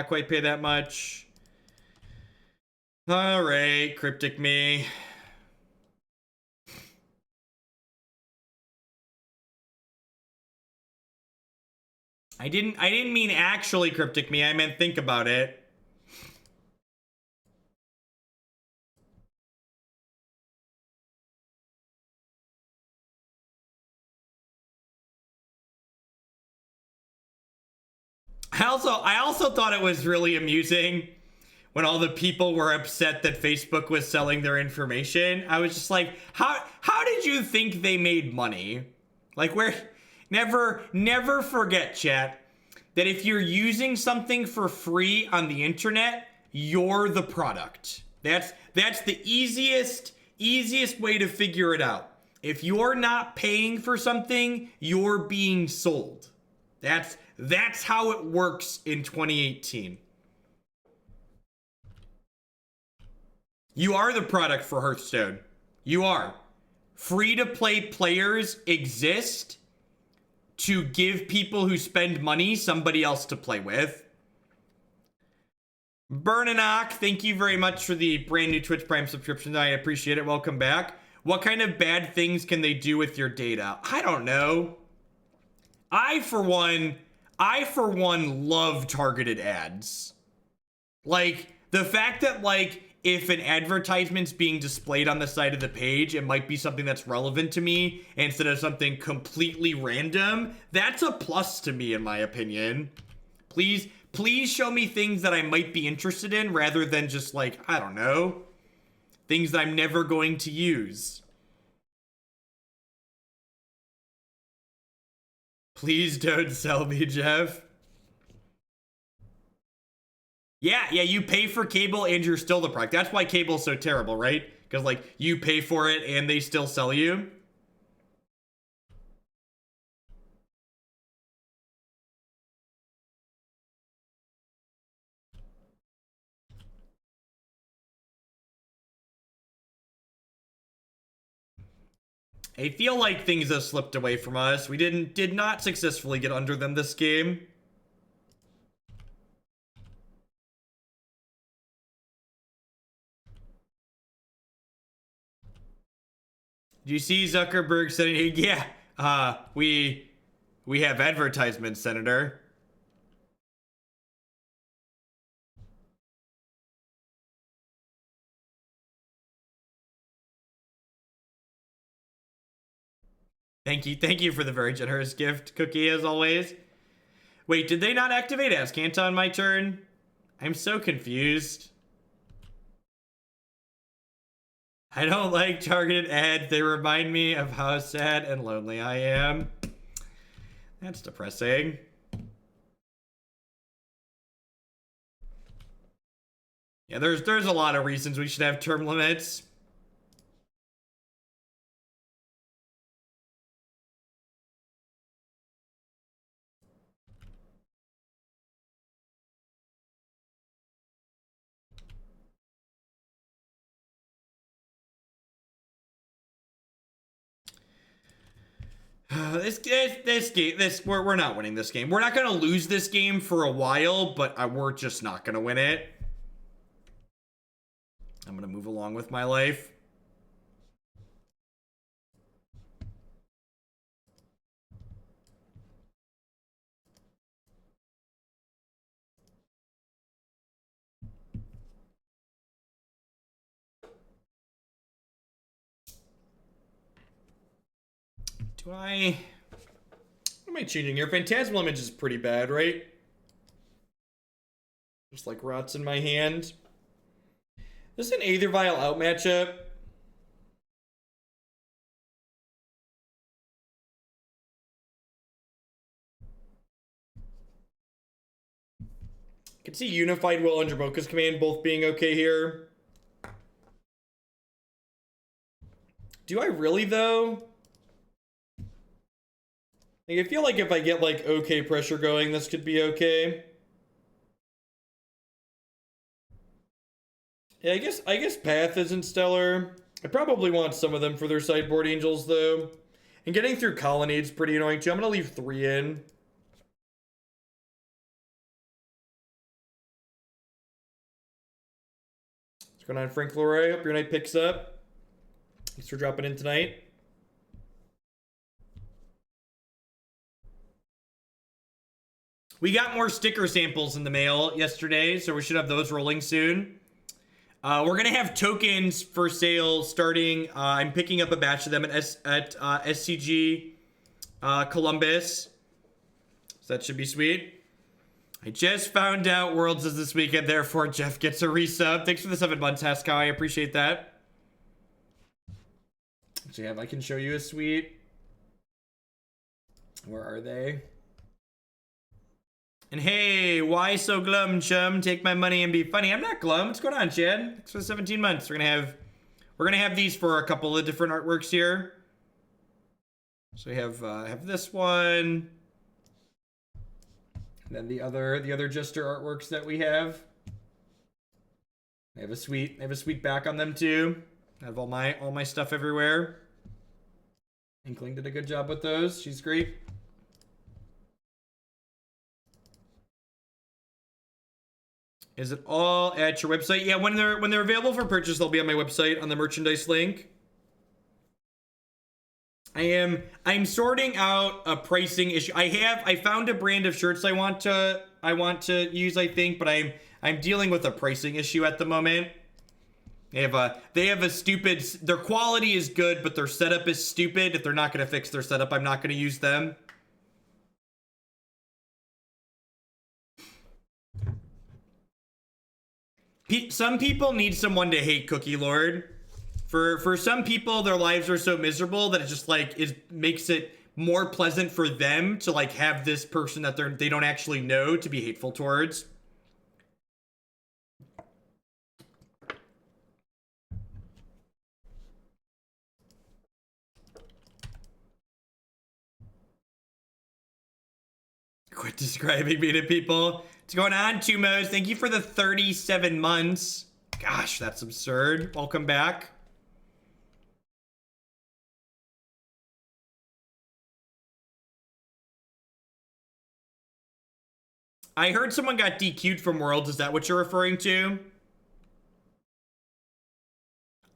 quite pay that much. All right, Cryptic Me. I didn't mean actually Cryptic Me. I meant think about it. I also thought it was really amusing when all the people were upset that Facebook was selling their information. I was just like, how did you think they made money? Like, never forget, chat, that if you're using something for free on the internet, you're the product. That's the easiest way to figure it out. If you're not paying for something, you're being sold. That's how it works in 2018. You are the product for Hearthstone. You are. Free-to-play players exist to give people who spend money somebody else to play with. Burninock, thank you very much for the brand new Twitch Prime subscription. I appreciate it. Welcome back. What kind of bad things can they do with your data? I don't know. I, for one, love targeted ads. Like, the fact that, like, if an advertisement's being displayed on the side of the page, it might be something that's relevant to me instead of something completely random. That's a plus to me, in my opinion. Please show me things that I might be interested in rather than just, like, I don't know, things that I'm never going to use. Please don't sell me, Jeff. Yeah, you pay for cable and you're still the product. That's why cable's so terrible, right? Because, like, you pay for it and they still sell you. I feel like things have slipped away from us. We did not successfully get under them this game. Did you see Zuckerberg saying, yeah, we have advertisements, Senator. Thank you for the very generous gift, Cookie, as always. Wait, did they not activate Azcanta on my turn? I'm so confused. I don't like targeted ads. They remind me of how sad and lonely I am. That's depressing. Yeah, there's a lot of reasons we should have term limits. We're not winning this game. We're not gonna lose this game for a while, but we're just not gonna win it. I'm gonna move along with my life. What am I changing here? Phantasmal Image is pretty bad, right? Just like rots in my hand. This is an Aether Vial out matchup. I can see Unified Will and Dromoka's Command both being okay here. Do I really, though? Like, I feel like if I get, like, okay pressure going, this could be okay. Yeah, I guess Path isn't stellar. I probably want some of them for their sideboard angels, though. And getting through Colonnade's pretty annoying, too. I'm gonna leave 3 in. What's going on, Frank Leroy? Hope your night picks up. Thanks for dropping in tonight. We got more sticker samples in the mail yesterday, so we should have those rolling soon. We're gonna have tokens for sale starting. I'm picking up a batch of them at SCG Columbus, so that should be sweet. I just found out Worlds is this weekend, therefore Jeff gets a resub. Thanks for the 7 months, Jeskai. I appreciate that. So yeah, I can show you a suite. Where are they? And hey, why so glum, chum? Take my money and be funny. I'm not glum. What's going on, Chad? Thanks for the 17 months. We're gonna have these for a couple of different artworks here. So we have this one, and then the other Jester artworks that we have. I have a sweet back on them too. I have all my stuff everywhere. Inkling did a good job with those. She's great. Is it all at your website? Yeah, when they're available for purchase, they'll be on my website on the merchandise link. I'm sorting out a pricing issue. I found a brand of shirts I want to use, I think, but I'm dealing with a pricing issue at the moment. They have a stupid, their quality is good, but their setup is stupid. If they're not going to fix their setup, I'm not going to use them. Some people need someone to hate, Cookie Lord. For some people, their lives are so miserable that it just like makes it more pleasant for them to like have this person that they don't actually know to be hateful towards. Quit describing me to people. What's going on, Tumos? Thank you for the 37 months. Gosh, that's absurd. Welcome back. I heard someone got DQ'd from Worlds. Is that what you're referring to?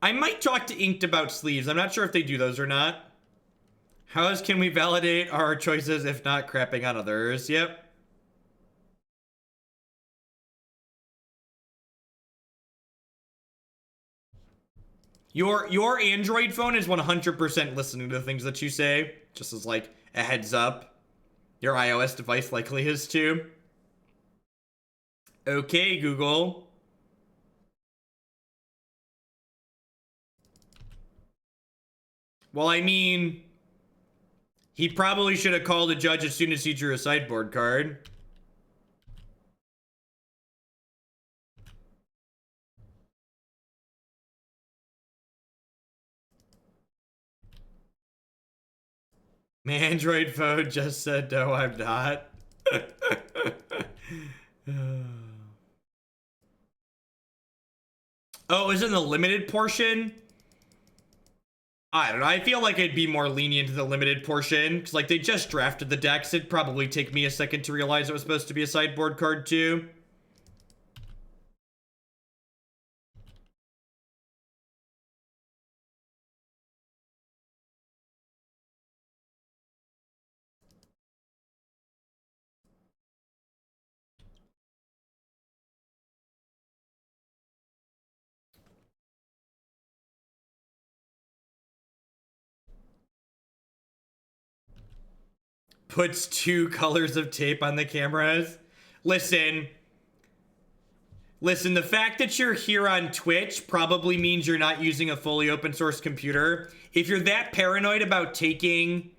I might talk to Inked about sleeves. I'm not sure if they do those or not. How else can we validate our choices if not crapping on others? Yep. Your Android phone is 100% listening to the things that you say, just as like a heads up. Your iOS device likely is too. Okay, Google. Well, I mean, he probably should have called a judge as soon as he drew a sideboard card. My Android phone just said, no, I'm not. Oh, is it in the limited portion? I don't know. I feel like I'd be more lenient to the limited portion. Because, like, they just drafted the decks. It'd probably take me a second to realize it was supposed to be a sideboard card, too. Puts 2 colors of tape on the cameras. Listen, the fact that you're here on Twitch probably means you're not using a fully open source computer. If you're that paranoid about taking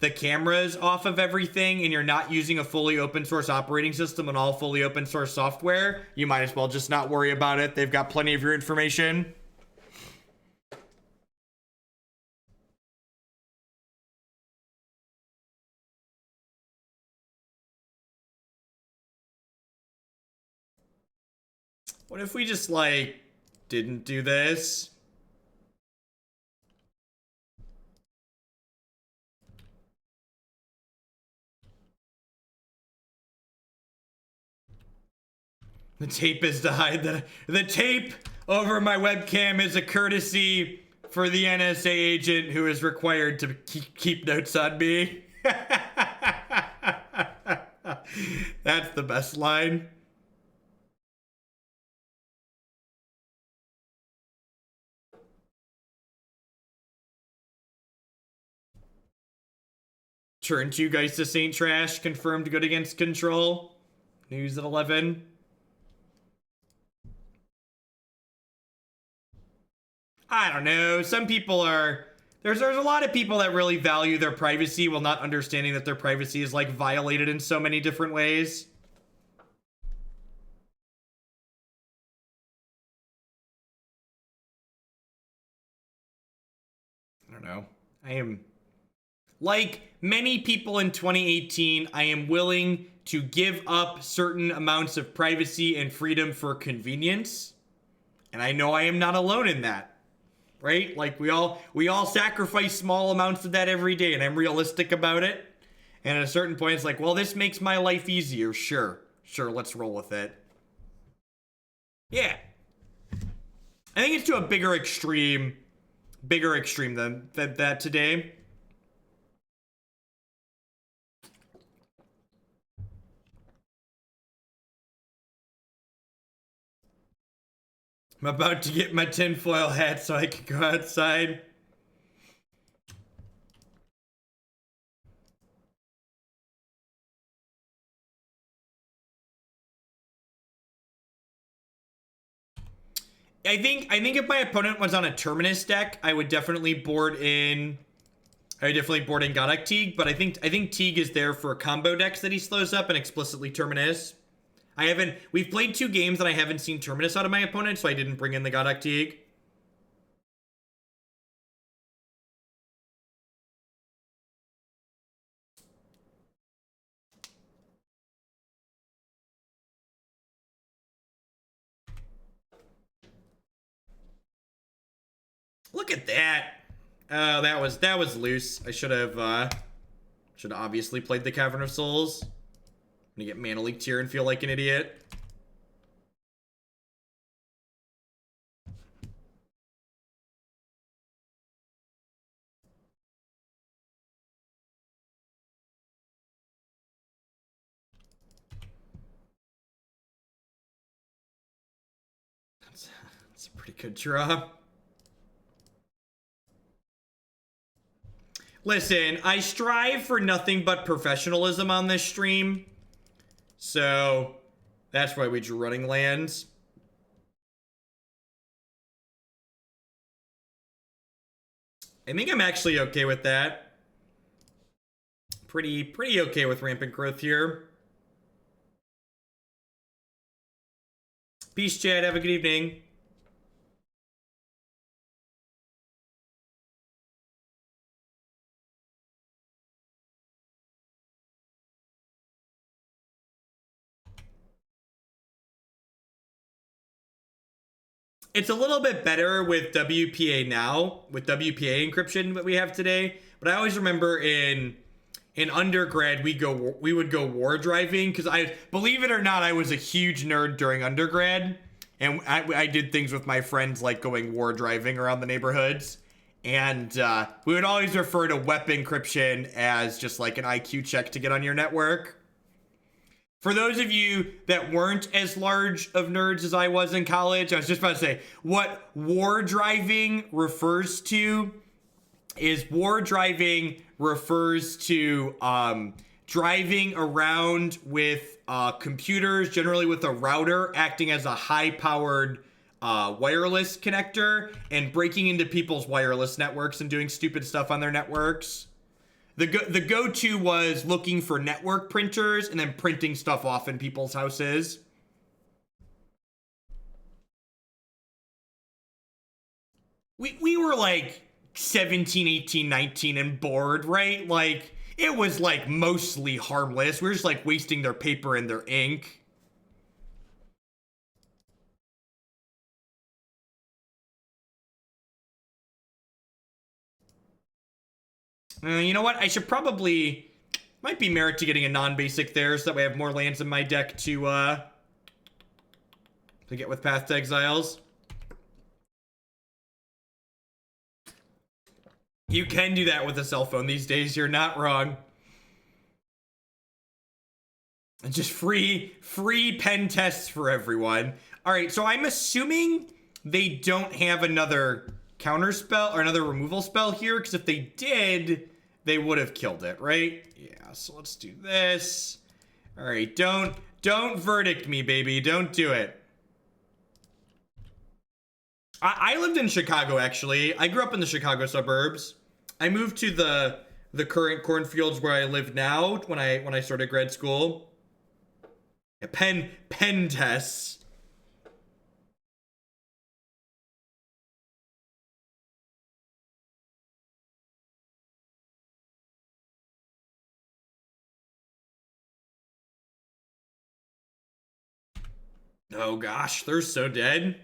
the cameras off of everything and you're not using a fully open source operating system and all fully open source software, you might as well just not worry about it. They've got plenty of your information. What if we just, like, didn't do this? The tape is to hide the tape over my webcam is a courtesy for the NSA agent who is required to keep notes on me. That's the best line. Turn 2 Geist to Saint Trash, confirmed good against control. News at 11. I don't know. Some people are... There's a lot of people that really value their privacy while not understanding that their privacy is, like, violated in so many different ways. I don't know. I am... Like many people in 2018, I am willing to give up certain amounts of privacy and freedom for convenience. And I know I am not alone in that. Right? Like we all sacrifice small amounts of that every day, and I'm realistic about it. And at a certain point it's like, well, this makes my life easier. Sure, let's roll with it. Yeah. I think it's to a bigger extreme than that today. I'm about to get my tinfoil hat so I can go outside. I think if my opponent was on a Terminus deck, I would definitely board in Gaddock Teeg, but I think Teeg is there for combo decks that he slows up and explicitly Terminus. We've played 2 games and I haven't seen Terminus out of my opponent, so I didn't bring in the Gaddock Teeg. Look at that. Oh, that was loose. I should have obviously played the Cavern of Souls. I'm gonna get Mana Leaked here and feel like an idiot. That's a pretty good draw. Listen, I strive for nothing but professionalism on this stream. So, that's why we drew Running Lands. I think I'm actually okay with that. Pretty okay with Rampant Growth here. Peace, Chad. Have a good evening. It's a little bit better with WPA now, with WPA encryption that we have today. But I always remember in undergrad we would go war driving, because I, believe it or not, I was a huge nerd during undergrad, and I did things with my friends like going war driving around the neighborhoods, and we would always refer to weapon encryption as just like an IQ check to get on your network. For those of you that weren't as large of nerds as I was in college, I was just about to say, what war driving refers to is driving driving around with computers, generally with a router acting as a high-powered wireless connector, and breaking into people's wireless networks and doing stupid stuff on their networks. The go-to was looking for network printers and then printing stuff off in people's houses. We were like 17, 18, 19 and bored, right? Like, it was like mostly harmless. We were just like wasting their paper and their ink. You know what? I should probably... Might be merit to getting a non-basic there, so that way I have more lands in my deck to get with Path to Exiles. You can do that with a cell phone these days. You're not wrong. And just free pen tests for everyone. All right, so I'm assuming they don't have another counter spell or another removal spell here, because if they did, they would have killed it, right? Yeah, so let's do this. All right, don't verdict me, baby. Don't do it. I lived in Chicago, actually. I grew up in the Chicago suburbs. I moved to the current cornfields where I live now when I started grad school. Yeah, pen tests. Oh gosh, they're so dead.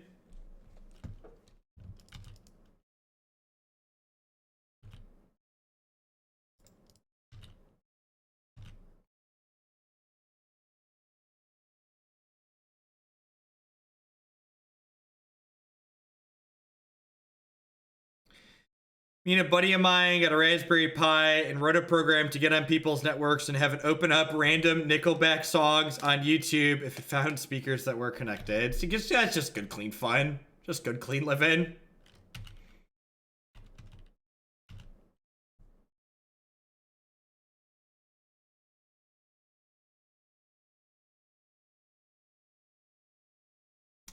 Me and a buddy of mine got a Raspberry Pi and wrote a program to get on people's networks and have it open up random Nickelback songs on YouTube if it found speakers that were connected. So it's just good, clean fun. Just good, clean living.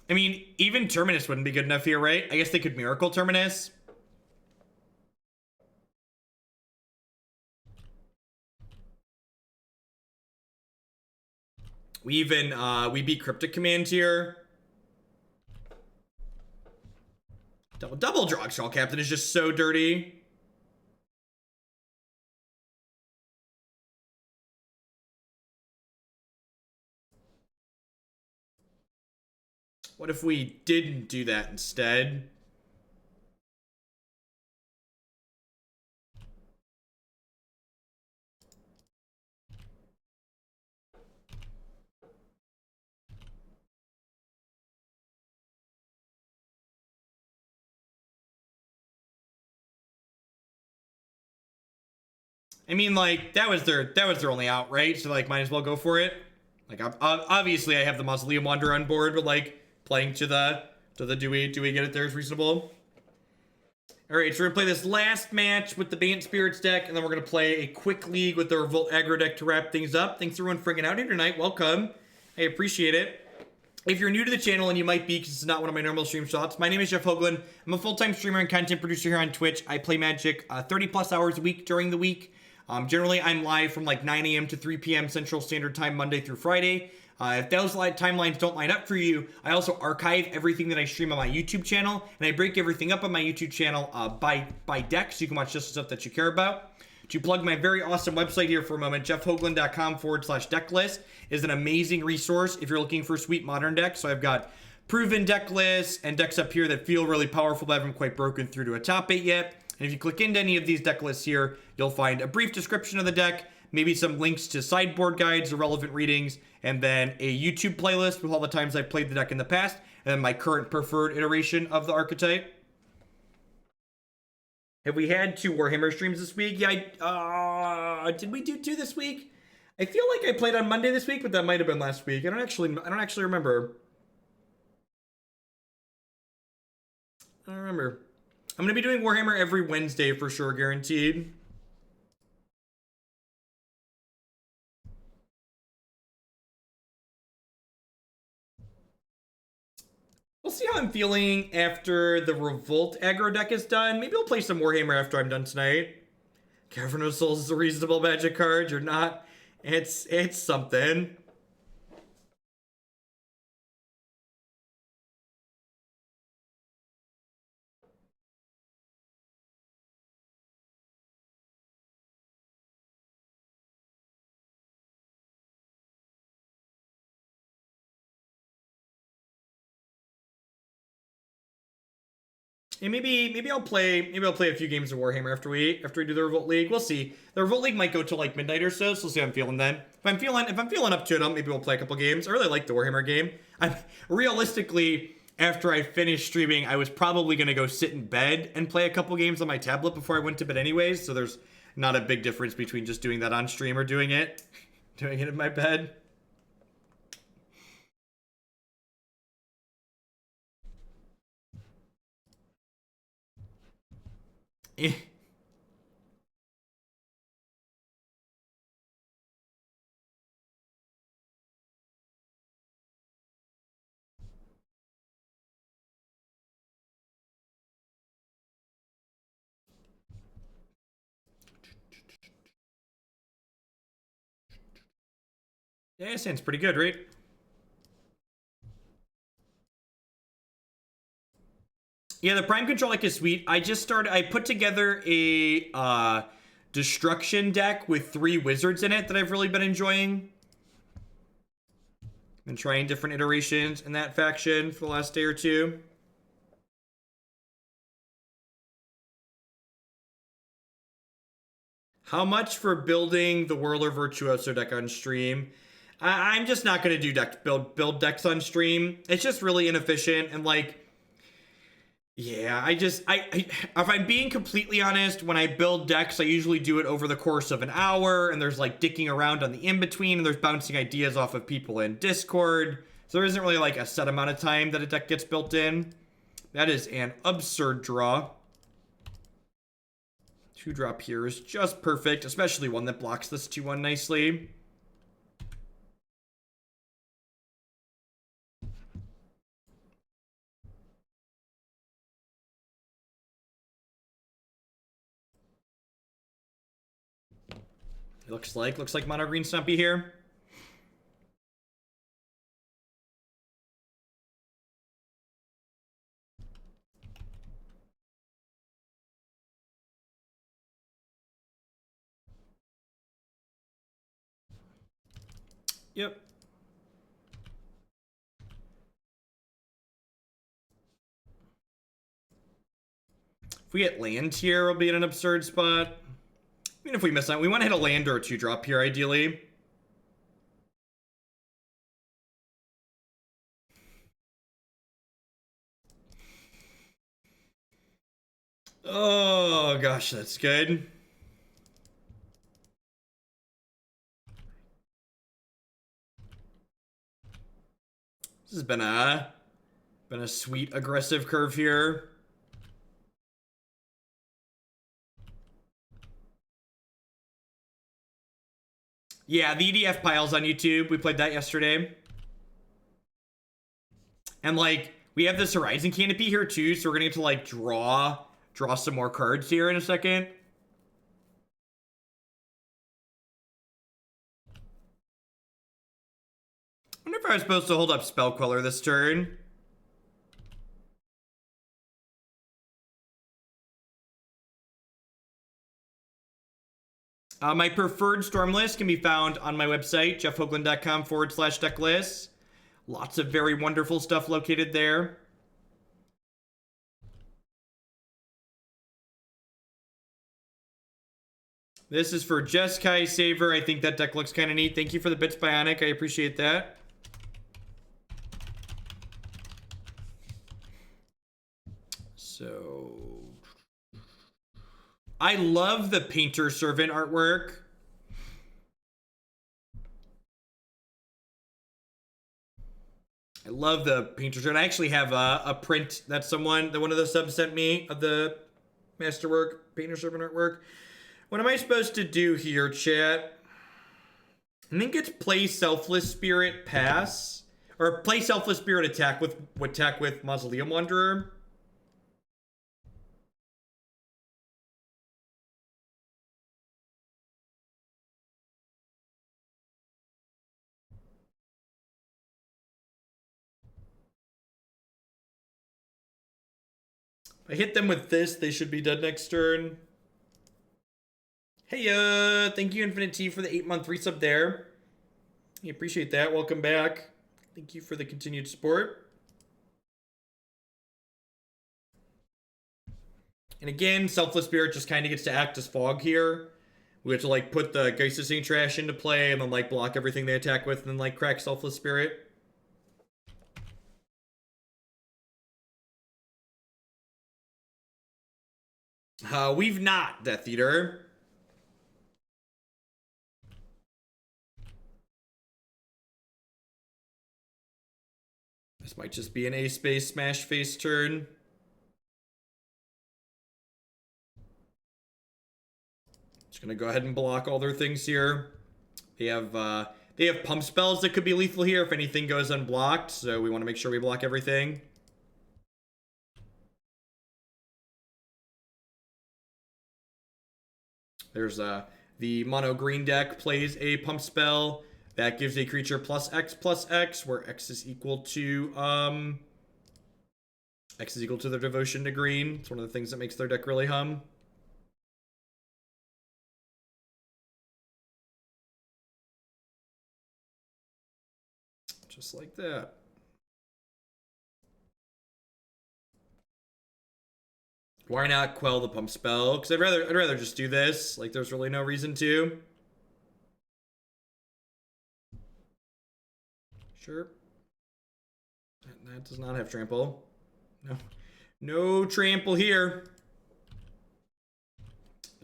I mean, even Terminus wouldn't be good enough here, right? I guess they could Miracle Terminus. We even, we beat Cryptic Command here. Double Drogskol Captain is just so dirty. What if we didn't do that instead? I mean, like, that was their only out, right? So, like, might as well go for it. Like, obviously I have the Mausoleum Wanderer on board, but, like, playing to the do we get it there is reasonable. All right, so we're gonna play this last match with the Bant Spirits deck, and then we're gonna play a quick league with the Revolt aggro deck to wrap things up. Thanks everyone for hanging out here tonight. Welcome. I appreciate it. If you're new to the channel, and you might be because it's not one of my normal stream shots, my name is Jeff Hoagland. I'm a full-time streamer and content producer here on Twitch. I play Magic 30 plus hours a week during the week. Generally, I'm live from like 9 a.m. to 3 p.m. Central Standard Time, Monday through Friday. If those timelines don't line up for you, I also archive everything that I stream on my YouTube channel, and I break everything up on my YouTube channel by deck, so you can watch just the stuff that you care about. To plug my very awesome website here for a moment, jeffhoagland.com/decklist is an amazing resource if you're looking for sweet modern decks. So I've got proven deck lists and decks up here that feel really powerful but haven't quite broken through to a top 8 yet. And if you click into any of these deck lists here, you'll find a brief description of the deck, maybe some links to sideboard guides or relevant readings, and then a YouTube playlist with all the times I've played the deck in the past, and then my current preferred iteration of the archetype. Have we had 2 Warhammer streams this week? Yeah, did we do 2 this week? I feel like I played on Monday this week, but that might have been last week. I don't actually remember. I don't remember. I'm going to be doing Warhammer every Wednesday for sure, guaranteed. We'll see how I'm feeling after the Revolt aggro deck is done. Maybe I'll play some Warhammer after I'm done tonight. Cavern of Souls is a reasonable Magic card. You're not. It's something. And maybe I'll play a few games of Warhammer after we do the Revolt League. We'll see. The Revolt League might go till like midnight or so, so we'll see how I'm feeling then. If I'm feeling up to it, maybe we'll play a couple games. I really like the Warhammer game. I'm realistically, after I finish streaming, I was probably gonna go sit in bed and play a couple games on my tablet before I went to bed anyways, so there's not a big difference between just doing that on stream or doing it in my bed. Yeah, it sounds pretty good, right? Yeah, the Prime Control deck is sweet. I put together a Destruction deck with 3 wizards in it that I've really been enjoying. Been trying different iterations in that faction for the last day or two. How much for building the Whirler Virtuoso deck on stream? I'm just not going to do build decks on stream. It's just really inefficient and like... Yeah, if I'm being completely honest, when I build decks, I usually do it over the course of an hour, and there's like dicking around on the in-between, and there's bouncing ideas off of people in Discord. So there isn't really like a set amount of time that a deck gets built in. That is an absurd draw. 2-drop here is just perfect, especially one that blocks this 2-1 nicely. Looks like mono green Stompy here. Yep. If we get land here, we'll be in an absurd spot. I mean, if we miss out, we want to hit a land or a 2-drop here, ideally. Oh, gosh, that's good. This has been a sweet, aggressive curve here. Yeah, the EDF piles on YouTube. We played that yesterday. And, like, we have this Horizon Canopy here, too, so we're gonna get to, like, draw some more cards here in a second. I wonder if I was supposed to hold up Spell Queller this turn. My preferred storm list can be found on my website, jeffhoagland.com/decklist. Lots of very wonderful stuff located there. This is for Jeskai Saver. I think that deck looks kind of neat. Thank you for the bits, Bionic. I appreciate that. So... I love the Painter Servant artwork. I love the Painter Servant. I actually have a print that one of the subs sent me of the Masterwork Painter Servant artwork. What am I supposed to do here, chat? I think it's play Selfless Spirit pass. Or play Selfless Spirit attack with Mausoleum Wanderer. If I hit them with this, they should be dead next turn. Hey, thank you, Infinite T, for the 8-month resub there. I appreciate that. Welcome back. Thank you for the continued support. And again, Selfless Spirit just kind of gets to act as fog here. We have to, like, put the Geist of St. Trash into play and then, like, block everything they attack with and then, like, crack Selfless Spirit. We've not, Death Eater. This might just be an A-space smash face turn. Just gonna go ahead and block all their things here. They have pump spells that could be lethal here if anything goes unblocked, so we want to make sure we block everything. There's the mono green deck plays a pump spell that gives a creature +X/+X, where X is equal to their devotion to green. It's one of the things that makes their deck really hum. Just like that. Why not quell the pump spell? Because I'd rather just do this. Like, there's really no reason to. Sure. That does not have trample. No trample here.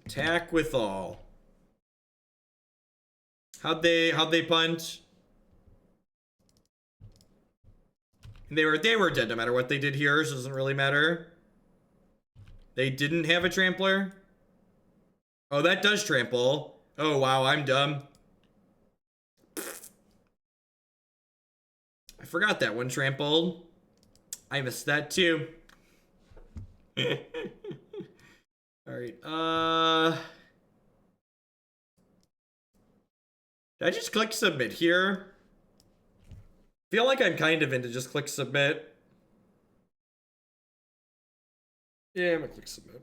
Attack with all. How'd they punch? They were dead no matter what they did here, so it doesn't really matter. They didn't have a trampler? Oh, that does trample. Oh, wow, I'm dumb. I forgot that one trampled. I missed that too. Alright, did I just click submit here? Feel like I'm kind of into just click submit. Yeah, I'm gonna click submit.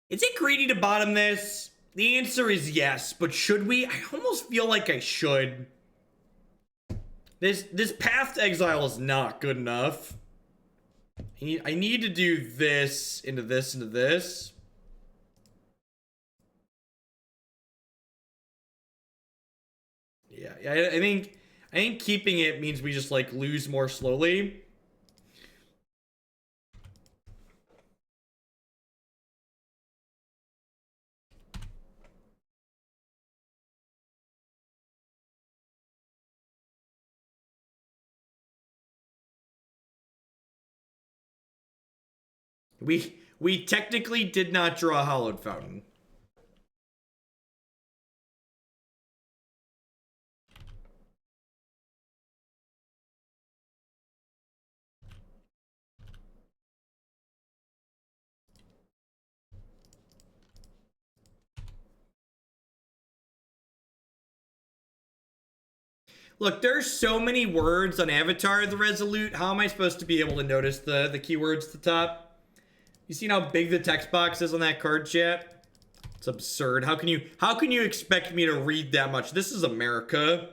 Is it greedy to bottom this? The answer is yes, but should we? I almost feel like I should. This path to exile is not good enough. I need to do this into this into this. Yeah, I think keeping it means we just like lose more slowly. We technically did not draw a Hallowed Fountain. Look, there's so many words on Avatar the Resolute. How am I supposed to be able to notice the keywords at the top? You seen how big the text box is on that card, chat? It's absurd. How can you expect me to read that much? This is America.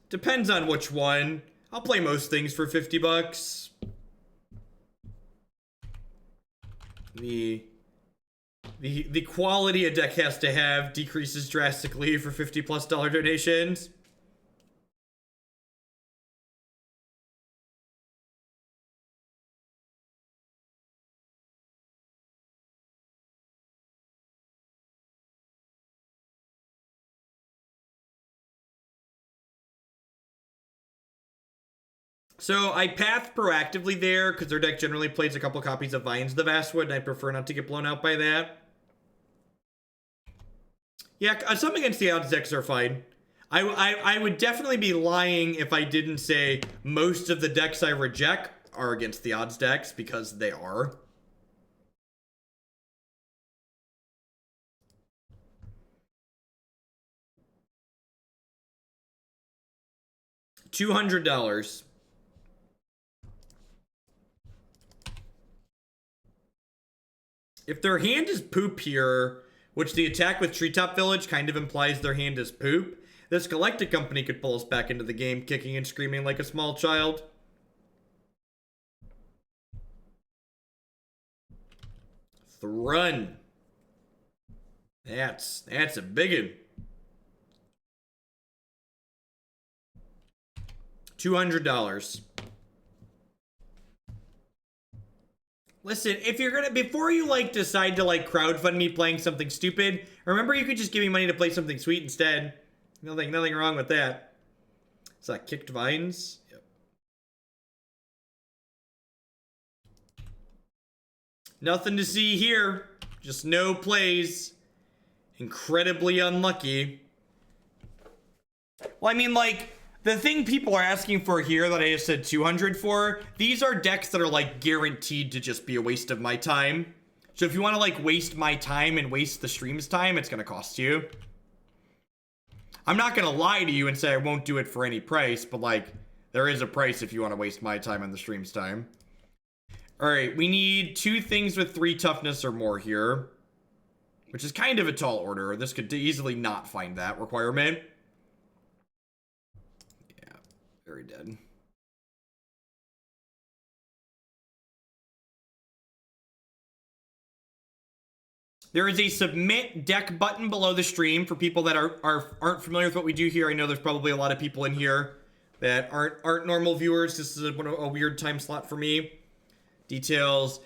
Depends on which one. I'll play most things for 50 bucks. The quality a deck has to have decreases drastically for $50+ donations. So I path proactively there because their deck generally plays a couple copies of Vines the Vastwood, and I prefer not to get blown out by that. Yeah, some against the odds decks are fine. I would definitely be lying if I didn't say most of the decks I reject are against the odds decks, because they are. $200. If their hand is poop here, which the attack with Treetop Village kind of implies their hand is poop, this Galactic Company could pull us back into the game, kicking and screaming like a small child. Thrun. That's a biggin. $200. Listen, if you're gonna, before you like decide to like crowdfund me playing something stupid, remember you could just give me money to play something sweet instead. Nothing wrong with that. Is that kicked vines? Yep. Nothing to see here. Just no plays. Incredibly unlucky. Well, I mean, like, the thing people are asking for here that I just said 200 for, these are decks that are, like, guaranteed to just be a waste of my time. So if you want to, like, waste my time and waste the stream's time, it's going to cost you. I'm not going to lie to you and say I won't do it for any price, but, like, there is a price if you want to waste my time and the stream's time. Alright, we need 2 things with 3 toughness or more here, which is kind of a tall order. This could easily not find that requirement. Yeah, very dead. There is a submit deck button below the stream for people that aren't familiar with what we do here. I know there's probably a lot of people in here that aren't normal viewers. This is a weird time slot for me. Details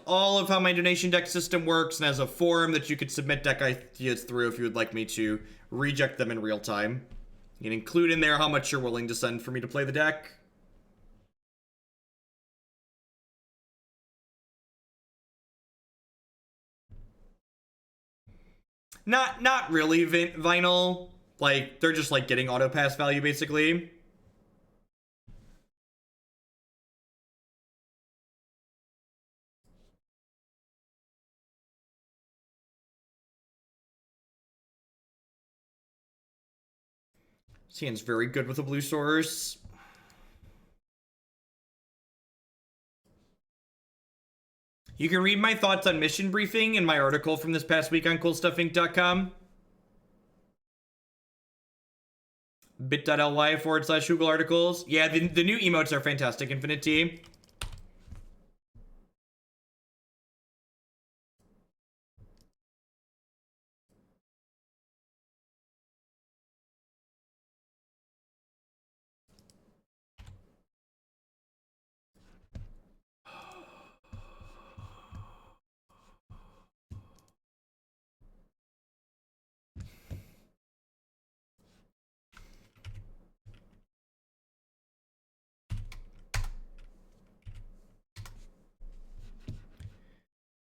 all of how my donation deck system works, and has a forum that you could submit deck ideas through if you would like me to reject them in real time. You can include in there how much you're willing to send for me to play the deck. Not really vinyl. Like, they're just like getting auto pass value basically. This hand's very good with a blue source. You can read my thoughts on mission briefing in my article from this past week on coolstuffinc.com. bit.ly/Google articles. Yeah, the new emotes are fantastic, Infinite T.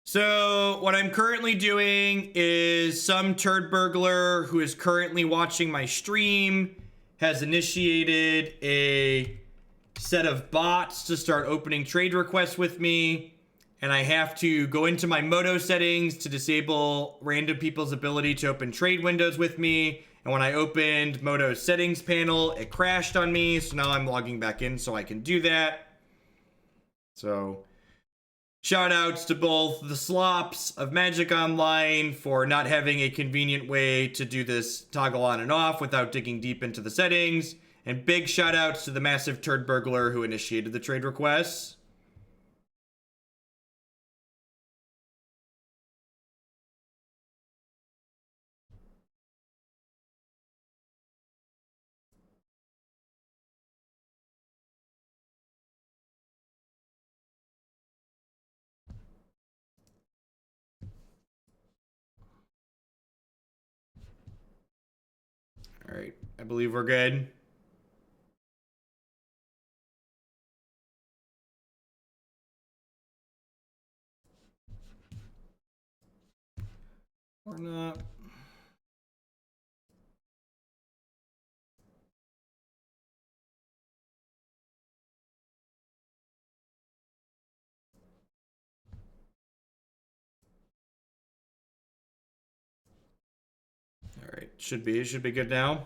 So what I'm currently doing is some turd burglar who is currently watching my stream has initiated a set of bots to start opening trade requests with me. And I have to go into my Moto settings to disable random people's ability to open trade windows with me. And when I opened Moto's settings panel, it crashed on me. So now I'm logging back in so I can do that. So shout outs to both the slops of Magic Online for not having a convenient way to do this toggle on and off without digging deep into the settings. And big shout outs to the massive turd burglar who initiated the trade requests. All right, I believe we're good. Or not. All right, should be good now.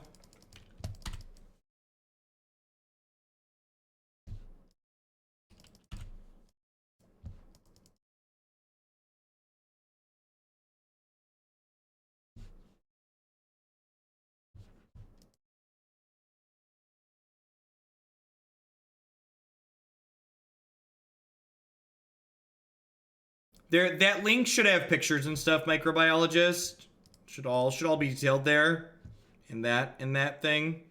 There, that link should have pictures and stuff, microbiologist. Should all be detailed there in that thing.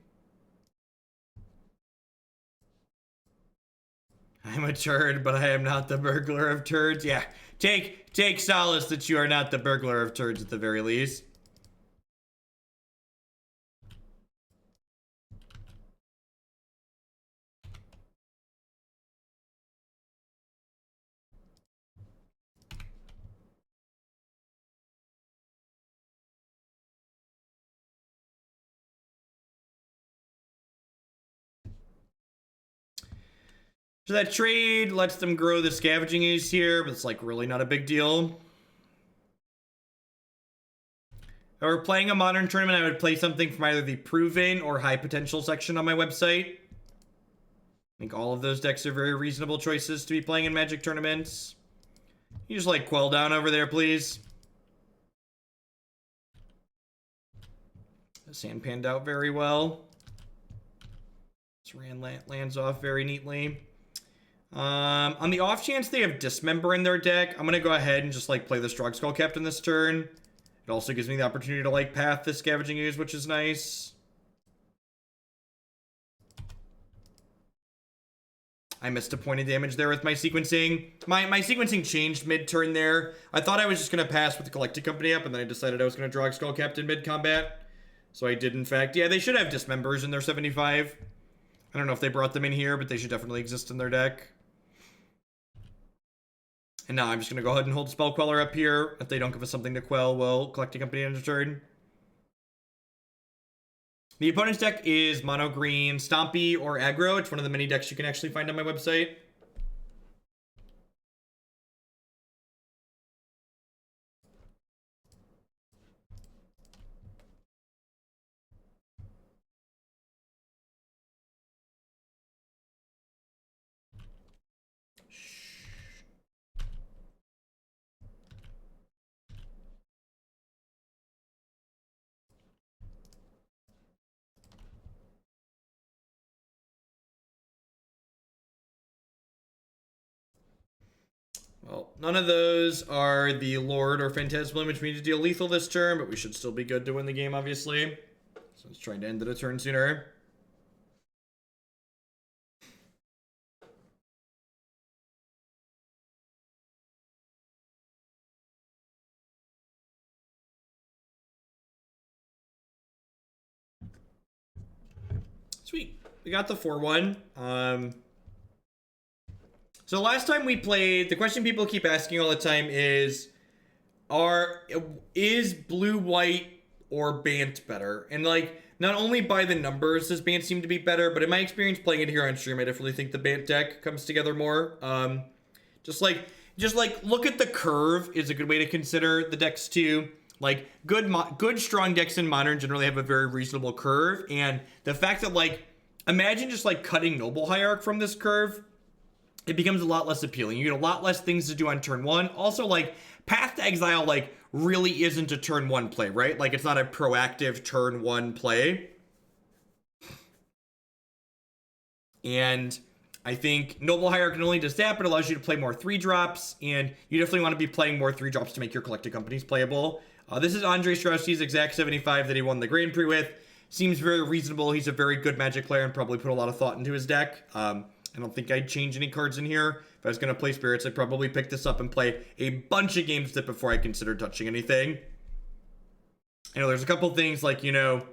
I'm a turd, but I am not the burglar of turds. Yeah. Take solace that you are not the burglar of turds at the very least. So that trade lets them grow the scavenging ooze here, but it's like really not a big deal. If I were playing a modern tournament, I would play something from either the proven or high potential section on my website. I think all of those decks are very reasonable choices to be playing in Magic tournaments. You just like Quell down over there, please. The sand panned out very well. Saran lands off very neatly. On the off chance they have Dismember in their deck, I'm gonna go ahead and just like play this Drogskol Captain this turn. It also gives me the opportunity to like path this Scavenging Ooze, which is nice. I missed a point of damage there with my sequencing. My sequencing changed mid-turn there. I thought I was just gonna pass with the Collecting Company up, and then I decided I was gonna Drogskol Captain mid-combat. So I did in fact. Yeah, they should have Dismembers in their 75. I don't know if they brought them in here, but they should definitely exist in their deck. And now I'm just going to go ahead and hold Spell Queller up here. If they don't give us something to quell, we'll Collecting Company end of turn. The opponent's deck is mono green, Stompy, or aggro. It's one of the many decks you can actually find on my website. Well, none of those are the Lord or Phantasmal Image we need to deal lethal this turn, but we should still be good to win the game, obviously. So let's try to end it a turn sooner. Sweet. We got the 4-1. So last time we played, the question people keep asking all the time is blue, white, or Bant better? And like, not only by the numbers does Bant seem to be better, but in my experience playing it here on stream, I definitely think the Bant deck comes together more. Just like look at the curve is a good way to consider the decks too. Like good strong decks in Modern generally have a very reasonable curve, and the fact that like, imagine just like cutting Noble Hierarch from this curve, it becomes a lot less appealing. You get a lot less things to do on turn one. Also, like, Path to Exile, like, really isn't a turn one play, right? Like, it's not a proactive turn one play. And I think Noble Hierarch not only does that, but allows you to play more 3-drops, and you definitely want to be playing more 3-drops to make your collected companies playable. This is Andre Straussi's exact 75 that he won the Grand Prix with. Seems very reasonable. He's a very good Magic player and probably put a lot of thought into his deck. I don't think I'd change any cards in here. If I was going to play Spirits, I'd probably pick this up and play a bunch of games with it before I consider touching anything. You know, there's a couple things like, you know,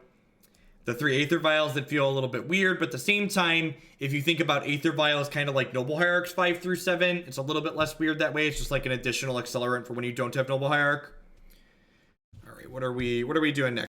the 3 Aether Vials that feel a little bit weird, but at the same time, if you think about Aether Vial as kind of like Noble Hierarch's 5 through 7, it's a little bit less weird that way. It's just like an additional accelerant for when you don't have Noble Hierarch. All right, what are we doing next?